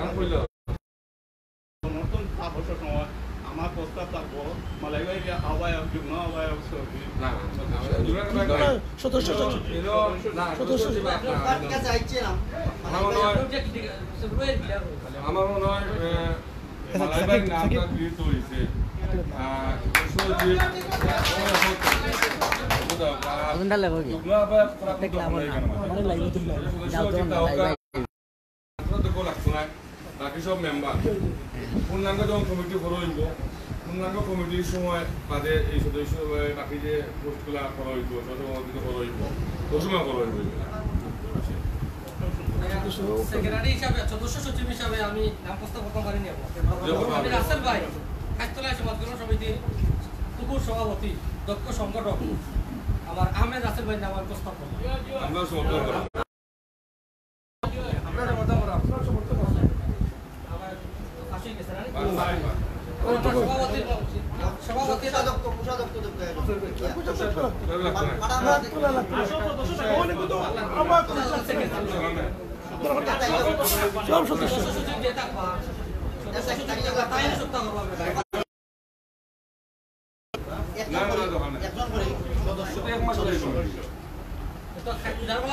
সমর্থন অবশ্য সময় আমার প্রস্তাব থাকবো মালাইবাড়ি আহ্বায়ক যুগ্ম আহ্বায়ক আমার মনে হয় মালাইবাড়ির নামটা গৃহীত হয়েছে বাকি সব মেম্বার পূর্ণাঙ্গ যখন কমিটি করা হইব পূর্ণাঙ্গ কমিটির সময় বাদে এই সদস্য বাকি যে পোস্টগুলা করা হইব সদস্য করা হইব ওই সময় করা হইব সেক্রেটারি হিসাবে সদস্য সচিব হিসাবে আমি নাম প্রস্তাব করতে পারিনি আমি রাসেল ভাই খাইতলা সমাজ কল্যাণ সমিতির টুকুর সভাপতি দক্ষ সংগঠক আমার আহমেদ রাসেল ভাই নাম প্রস্তাব করলাম আমরা সমর্থন করি সভাপতি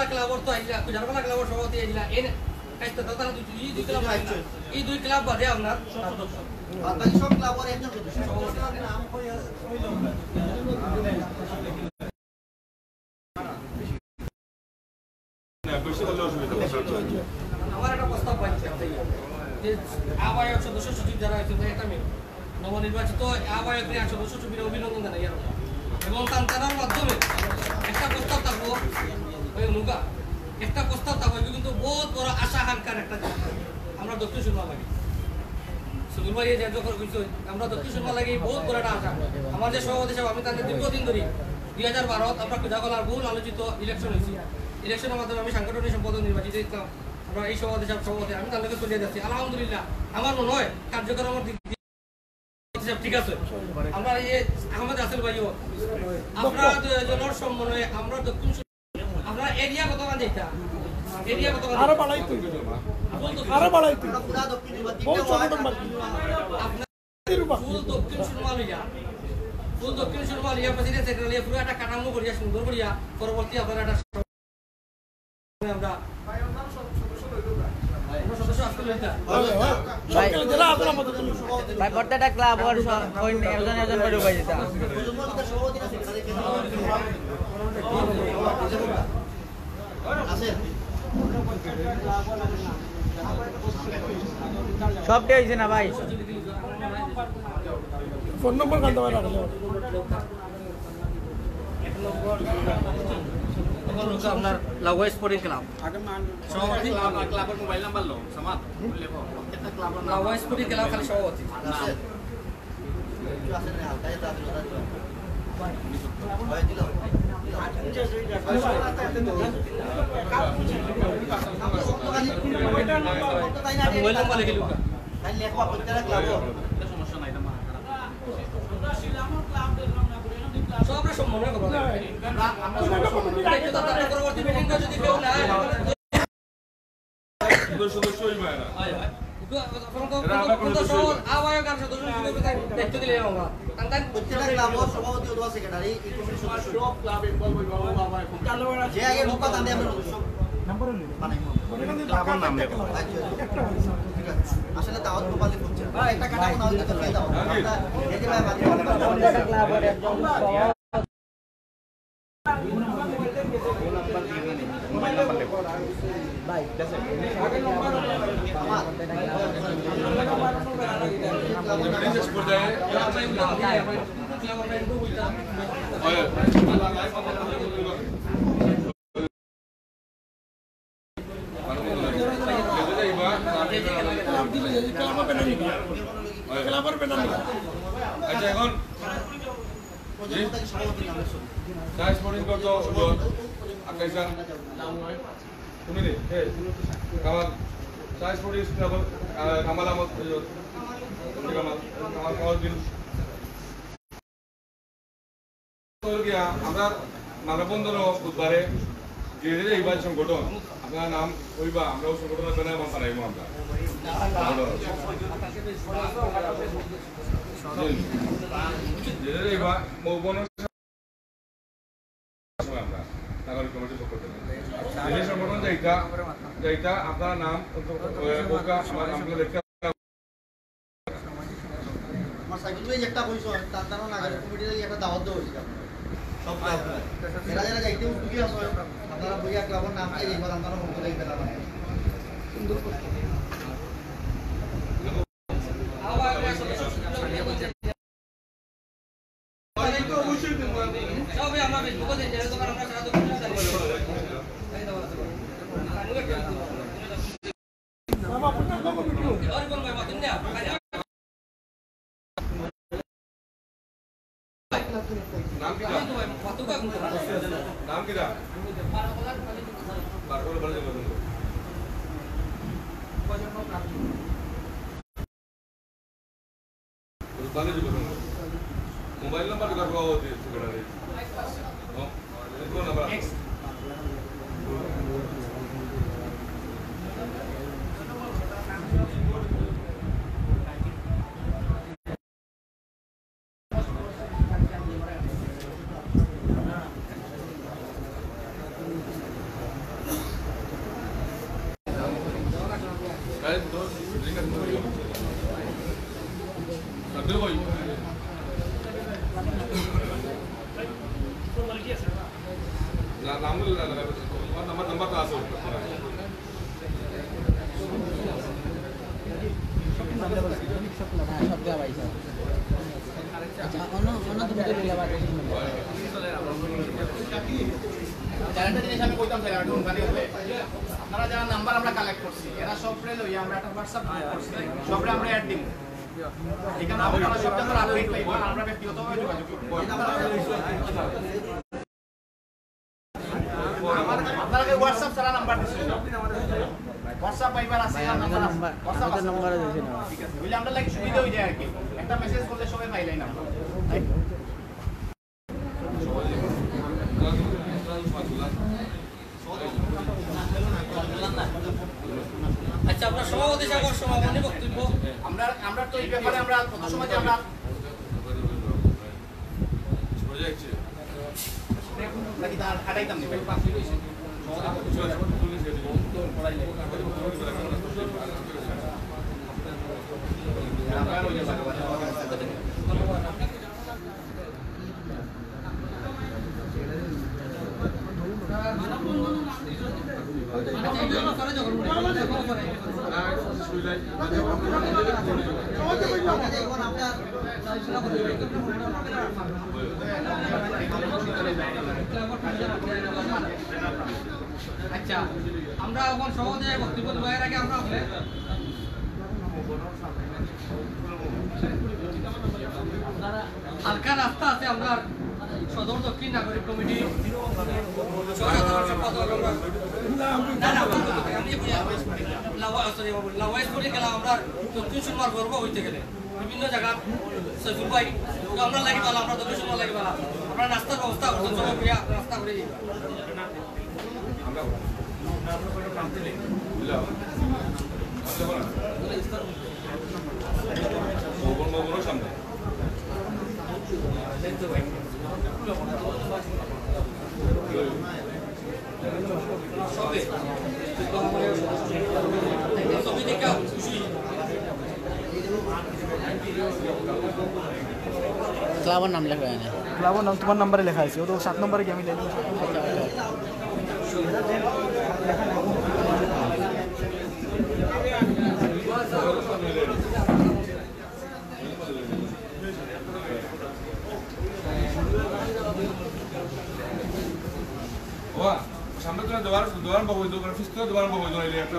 ক্লাবর তো জারবালা ক্লাবর সভাপতি এই দুই ক্লাব বাদে আপনার সব ক্লাবের একজন আমার একটা প্রস্তাব পাইছে যে আহ্বায়ক সদস্য সচিব যারা আছে একটা নবনির্বাচিত আহ্বায়ক সদস্য সচিবের অভিনন্দন জানাই এবং তার মাধ্যমে একটা প্রস্তাব থাকবো মুগা একটা প্রস্তাব থাকবো কিন্তু বহুত বড় আশা আকাঙ্ক্ষার একটা আমরা দক্ষিণ সুরমা লাগি সুদূর ভাই যখন আমরা দক্ষিণ সুরমা লাগি বহুত বড় একটা আশা আমার যে সভাপতি সাহেব আমি তাদের দীর্ঘদিন ধরে 2012 আমরা খুঁজাগলার বহুল আলোচিত ইলেকশন হয়েছি ইলেকশনের মাধ্যমে আমি সাংগঠনিক সম্পাদক নির্বাচিত হয়েছিলাম আমরা এই সভাপতি আমি তার লোকে চলিয়ে যাচ্ছি আলহামদুলিল্লাহ আমার মনে হয় কার্যক্রমের দিক ঠিক আছে আমরা এই আহমেদ রাসেল ভাইও আপনারা দুজনের সম্মানে আমরা দক্ষিণ আমরা এরিয়া কত মান যেটা এরিয়া কত আরো বাড়াইতো পুরা দক্ষিণ ফুল দক্ষিণ সুরমা লইয়া ফুল দক্ষিণ সুরমা লইয়া প্রেসিডেন্ট সেক্রেটারি পুরো একটা কাঠামো করিয়া সুন্দর করিয়া পরবর্তী আপনারা একটা আমরা ভাই প্রত্যেকটা ক্লাব ওর একজন একজন করে ঢুকাই দিতাম সবটাই হয়েছে না ভাই ফোন নম্বর কাটতে পারে আপনার লাউয়া স্পোর্টিং ক্লাব সভাপতি ক্লাবের মোবাইল নাম্বার লো সমাজ লাউয়া স্পোর্টিং ক্লাব খালি সভাপতি মোবাইল নাম্বার লিখে লুকা সমস্যা নাই সব সম্মান করবো পরবর্তী মিটিংটা যদি কেউ না সদস্য হইবে না আহ্বায়ক আর সদস্য দায়িত্ব দিলে প্রত্যেকটা ক্লাবের সভাপতি অথবা সেক্রেটারি এই কমিটির সদস্য সব ক্লাবে ইনভলভ হইব যে আগে লোক দাঁড়িয়ে আমরা আসলে দাওয়াত মোবাইলে হচ্ছে একটা কাটা না হলে তো কে দাও এই যে ভাই ক্লাবের একজন ভাই আচ্ছা এখন সাইজ পড়িং কত আকাইসান তুমি রে কামাল সাইজ পড়িং কামাল আমত কামাল কামাল দিন আমরা মানববন্ধন বুধবারে যে এইবার সংগঠন আপনার নাম ওইবা আমরাও সংগঠনের ব্যানার বানাইব আমরা এইবার আমরা নাগরিক কমিটির পক্ষ থেকে যে সংগঠন যেটা আপনার নাম আমরা দেখতে আমার সাইকেল ভাই একটা কইছো তার দ্বারা নাগরিক কমিটির একটা দাওয়াত দেওয়া হইছে সব ক্লাব এরা যারা যাইতে উদ্যোগী আছে আপনারা বইয়া ক্লাবের নাম কি এইবার আপনারা মনে রাখবেন না সুন্দর সবাই আমরা ফেসবুকে দেই যে দোকান আমরা সারা দোকান নাম কি নাম কি মোবাইল নাম্বার কার পাওয়া হচ্ছে সেক্রেটারি কোন নাম্বার नंबर कहाँ से সব দেওয়া ভাই স্যার আচ্ছা অন্য তুমি তো লিলা বাদ চারটা জিনিস আমি কইতাম স্যার এখন গাড়ি হলে আপনারা যারা নাম্বার আমরা কালেক্ট করছি এরা সবরে লইয়া আমরা একটা হোয়াটসঅ্যাপ গ্রুপ করছি সবরে আমরা অ্যাড দিব এখানে আপনারা সব জায়গায় আপডেট পাইবেন আমরা ব্যক্তিগতভাবে যোগাযোগ করব আপনারা হোয়াটসঅ্যাপ ছাড়া নাম্বার দিছেন হোয়াটসঅ্যাপ পাইবার আছে নাম্বার হোয়াটসঅ্যাপ নাম্বার দিছেন ঠিক আছে বলে আমরা লাগি সুবিধা হই যায় আর কি একটা মেসেজ করলে সবাই পাইলাই নাম্বার আচ্ছা আমরা সভাপতি সাহেবের সমাপনী বক্তব্য আমরা তো এই ব্যাপারে আমরা কত সময় আমরা নাকি তার হাঁটাইতাম নি ভাই পাশে রইছে আচ্ছা আমরা এখন সভাপতি বক্তব্য দেওয়ার আগে আমরা হালকা রাস্তা আছে আমরা সদর দক্ষিণ নাগরিক কমিটি লাওয়াইজপুরে গেলাম আমরা দক্ষিণ সুরমার গর্ব হইতে গেলে বিভিন্ন জায়গা সৈফুল ভাই আমরা লাগি পালাম আমরা দক্ষিণ সুরমার লাগি পালাম আমরা রাস্তার ব্যবস্থা করতে সবাই রাস্তা করে দিই সামনে সবে ছবি দেখা খুশি ক্লাবের নাম লেখা হয় না ক্লাবের নাম তোমার নাম্বারে লেখা আছে ও তো 7 নম্বরে কি আমি লেখা সামনে তো দোকান পাবো দোকান ফিস তো দোকান পাবো দোকান একটা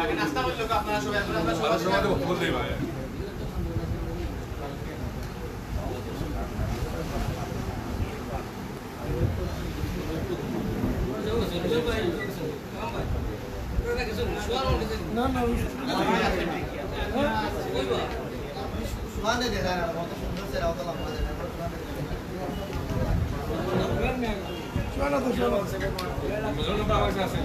আগে নাস্তা করলে তো আপনারা সবাই আমরা সবাই তো বলতেই পারে না না সুগানে দেখা না কত সুন্দর সে রাউতা লম্বা দেখা সুগানা তো সুগানা বুঝলো না আমার কাছে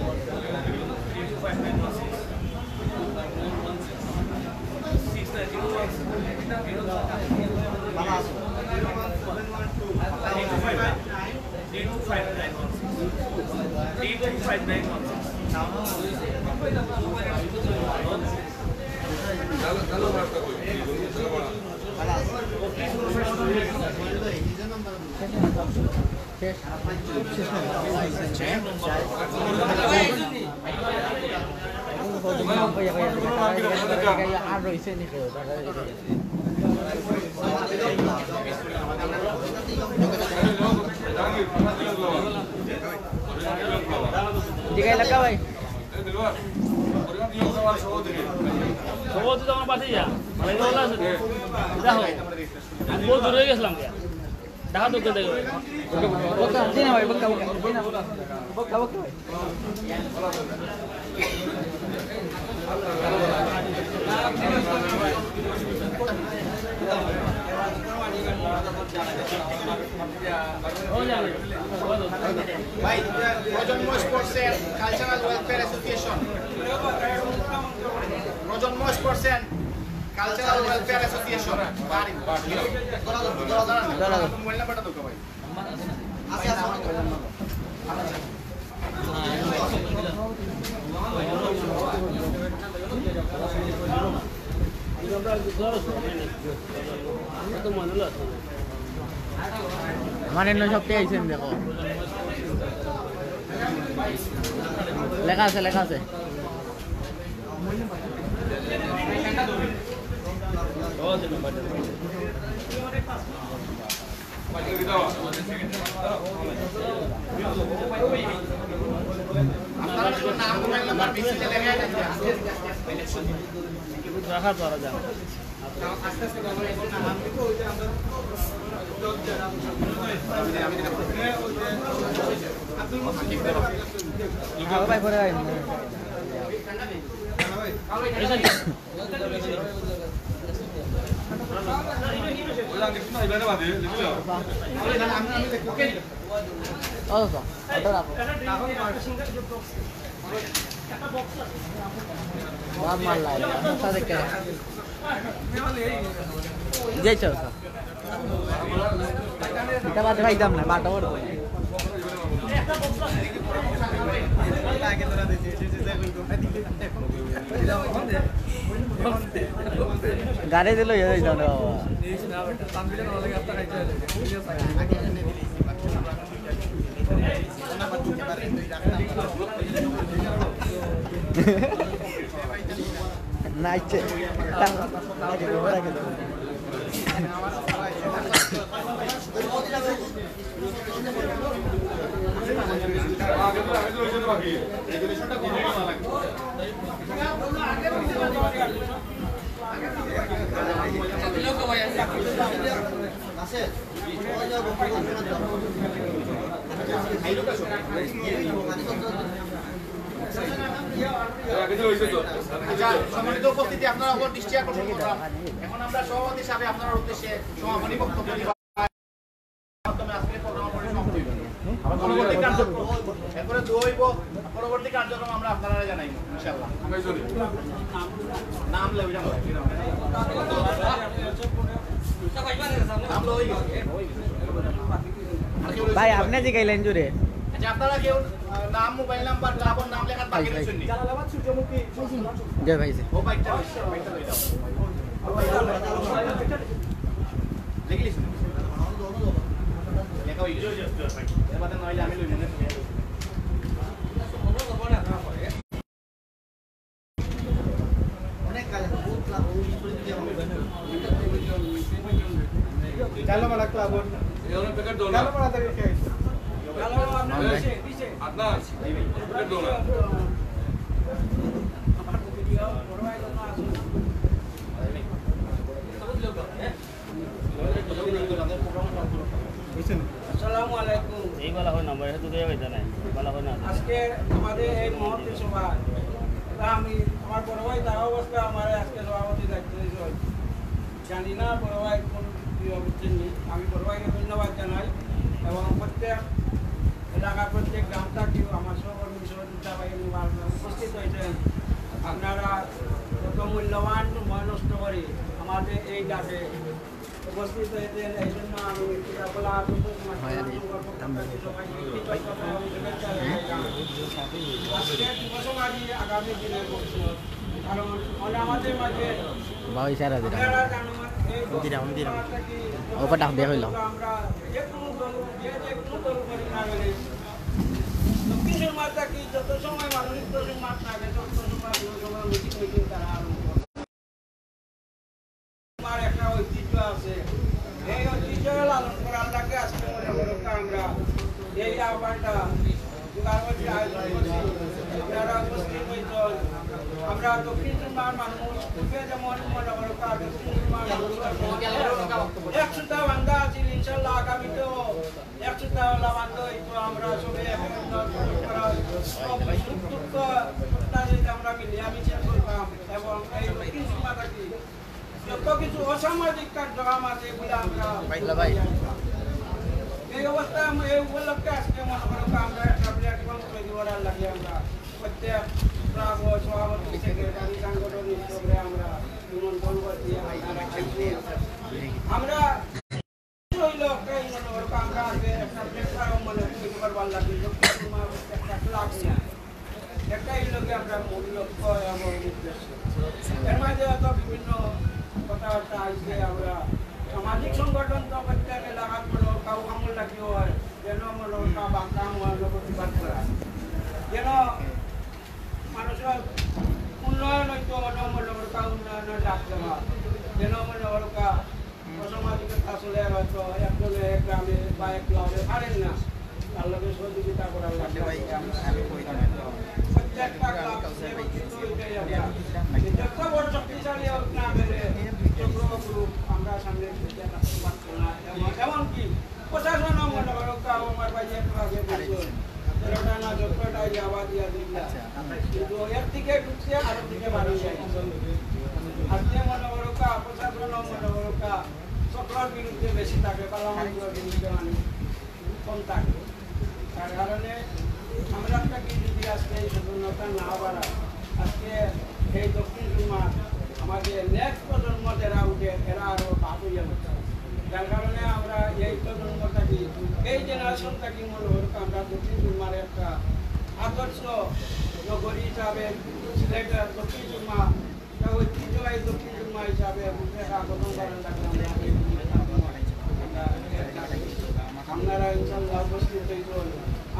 আর রয়েছে নি কেউ দিঘায় লাগা ভাই সবও তো আমার পাশে যা ভালো ভালো আছে দেখো আমি বহুত দূরে গেছিলাম দেখা তো দেখো বকা দিনা ভাই বকা বকা দিনা বকা বকা ভাই ভাই প্রজন্ম স্পোর্টসের কালচারাল ওয়েলফেয়ার অ্যাসোসিয়েশন প্রজন্ম স্পোর্টসের কালচারাল ওয়েলফেয়ার অ্যাসোসিয়েশন বাড়ি মোবাইল নাম্বারটা তো ভাই আছে আমার এন্ন সপ্তাহে আইছেন দেখো লেখা আছে লেখা আছে আপনারা শুধু নাম মোবাইল নাম্বার বিসিতে লেখা আছে রাখা করা যায় আস্তে আস্তে নাম লিখো ওই যে আমরা ভাই পরে ভাই बहुत मार लाया ऐसा देख के ये चल सा এটা বাদে ভাই দাম না বাটা ওর গাড়ি দিল এই দাও না বাবা নাইছে আগে ওরা কে সম্মানিত উপস্থিতি আপনারা উপর দৃষ্টি আকর্ষণ করলাম। এখন আমরা সভাপতি হিসাবে আপনার উদ্দেশ্যে সমাপনী বক্তব্য দিব। এরপরে দোয়াইব, পরবর্তী কার্যক্রম আমরা আপনারা জানাইব ইনশাআল্লাহ। নাম লেবে জানো ভাই আপনি যে গাইলেন জুড়ে আচ্ছা আপনারা কেউ নাম মোবাইল নাম্বার ক্লাবের নাম লেখার বাকি রয়েছেন নি জালালাবাদ সূর্যমুখী জয় ভাই ও বাইকটা লই দাও লিখে লিখুন লেখা হই গেছে এবার নইলে আমি লই মনে অনেক কাজ আছে বহুত ক্লাব জালো মালা ক্লাব এগুলো প্যাকেট দাও না জালো মালা থেকে খেয়ে আদনান প্যাকেট দাও না আসসালামু আলাইকুম। এই বলা হয় নাম্বার এটা তো দেয়া হইতা নাই বলা হয় না আজকে আমাদের এই মহৎ সভা এটা আমি আমার বড় ভাই তার অবস্থা আমার আজকে সভাপতি দায়িত্ব দিয়েছে জানি না বড় ভাই কোন বুঝছেন আমি বড় ভাইকে ধন্যবাদ জানাই এবং প্রত্যেক এলাকার প্রত্যেক গ্রামটা কেউ আমার সহকর্মী সহযোগিতা ভাই উপস্থিত হয়েছেন আপনারা যত মূল্যবান সময় নষ্ট করে আমাদের এই ডাকে উপস্থিত হয়েছেন এই জন্য আমি আজকে যুবসমাজই আগামী দিনের ভবিষ্যৎ কারণ আমাদের মাঝে ভাই সারা দিন আপনারা জানেন দিন ওপর ডাক দেয়া হইল আমরা যে কোনো দল করি না গেলে দক্ষিণের মাত্রা কি যত সময় মানবিক মাঠ থাকে তত সময় মিটিং তারা আরম্ভ করে আমার একটা ঐতিহ্য আছে এই ঐতিহ্য লালন করার লাগে আজকে মনে করো আমরা এই আহ্বানটা দুর্গাবতী আয়োজন করছি আপনারা উপস্থিত হয়েছেন আমরা দক্ষিণ চুম্বার মানুষ যেমন মনে করো দক্ষিণ চুম্বার একশোটা বান্ধা আছি ইনশাল্লাহ আগামীতেও একশোটা বান্ধব হইতো আমরা সবাই আমরা মিলিয়ামিশে করতাম এবং এই দক্ষিণ চুম্বা থাকি যত কিছু অসামাজিক কার্যক্রম আছে বলে আমরা এই অবস্থায় এই উপলক্ষে আজকে মনে করো আমরা একটা প্ল্যাটফর্ম তৈরি করার লাগে আমরা প্রত্যেক সভাপতি সেক্রেটারি সাংগঠনিক সবরে আমরা নিমন্ত্রণ করছি আমরা আমরা আগে একটা প্ল্যাটফর্ম মানে তৈরি করবার লাগে একটা ক্লাব নিয়ে একটা এই লোকে আমরা মূল লক্ষ্য এবং উদ্দেশ্য এর মাঝে হয়তো বিভিন্ন কথাবার্তা আসবে আমরা সামাজিক সংগঠন তো প্রত্যেক এলাকার মনে কাউ কামল লাগি হয় যেন মনে বাংলা প্রতিবাদ করা যেন মানুষের উন্নয়ন হইতো মনে কাউ উন্নয়নের ডাক দেওয়া যেন মনে অসামাজিকতা আসলে হয়তো একজনে এক গ্রামে বা এক ক্লাবে পারেন না তার লোকের সহযোগিতা করার লাগে প্রত্যেকটা ক্লাব যত বড় শক্তিশালী হোক না গেলে আমরা সামনে এমনকি প্রশাসন মনে করো আমার বাড়ি আগে না যতটাই আওয়াজ দিয়া দিলাম কিন্তু এর দিকে ঢুকছে আর দিকে মানুষ আজকে মনে করো প্রশাসন মনে করো সকলের বিরুদ্ধে বেশি থাকে পার্লামেন্টের বিরুদ্ধে মানুষ কম থাকে তার কারণে আমরা একটা কি যদি আজকে এই স্বতন্ত্রতা না বাড়ায় আজকে এই দক্ষিণ চুম্বা আমাদের নেক্সট প্রজন্ম যারা উঠে এরা আরো ভাব হইয়া যাচ্ছে যার কারণে আমরা এই প্রজন্মটাকে এই জেনারেশনটাকে মনে হল আমরা দক্ষিণ চুম্বার একটা আদর্শ নগরী হিসাবে সিলেটের দক্ষিণ চুম্বা ঐতিহ্যবাহী দক্ষিণ চুম্বা হিসাবে গঠন করেন আপনারা ইনশাল্লাহ উপস্থিত হয়েছেন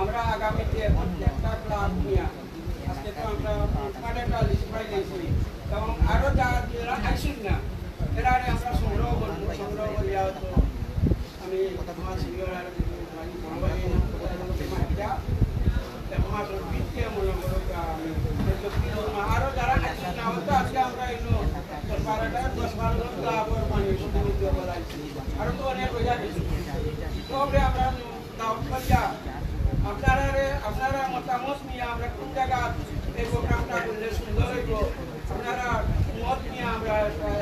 আমরা আগামীতে প্রত্যেকটা ক্লাব নিয়ে আজকে তো আমরা একটা লিস্ট পাই গেছি এবং আরো যারা আইসুন না এরা আমরা সংগ্রহ করবো সংগ্রহ করিয়া তো আমি আমার সিনিয়র আরো যারা আইসুন না হয়তো আজকে আমরা এলো 10-12 ক্লাব আরো তো অনেক হইয়া গেছে তবে আমরা আপনারা মতামত নিয়ে আমরা কোন জায়গা এই প্রোগ্রামটা করলে সুন্দর হইব আপনারা মত নিয়ে আমরা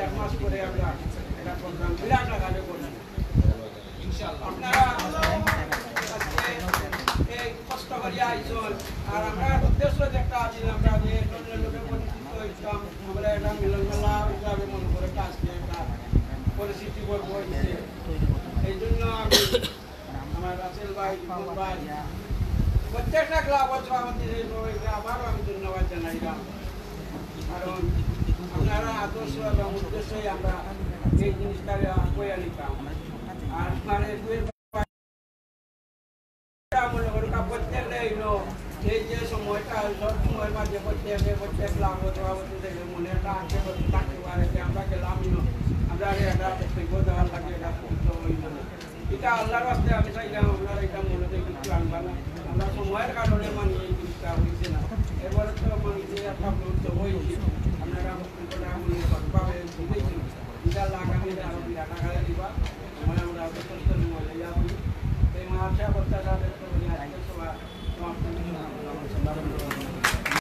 এক মাস করে আমরা একটা প্রোগ্রাম বিরাট আকারে করছি আপনারা এই কষ্ট করিয়া আইসন আর আমরা উদ্দেশ্য যেটা আছে আমরা যে লোকের পরিচিত হইতাম আমরা এটা মিলন মেলা হিসাবে মনে করে আজকে একটা পরিস্থিতি করবো এই জন্য আমি আমার রাসেল ভাই ভাই প্রত্যেকটা ক্লাবের সভাপতি আবারও আমি ধন্যবাদ জানাইলাম, কারণ আপনারা আদর্শ এবং উদ্দেশ্যই আমরা এই জিনিসটা বইয়া নিতাম। আর মানে মনে করি প্রত্যেকটা এই যে সময়টা সব সময়ের মাঝে প্রত্যেক ক্লাব সভাপতি থেকে মনে একটা আগে থাকতে পারে যে আমরা গেলাম আমরা একটা বক্তব্য দেওয়ার লাগে এটা করতে হইল না। এটা আল্লাহর রাস্তায় আমি চাইলাম আপনারা এটা মনে থেকে কিছু আনবা না, আমরা সময়ের কারণে মানে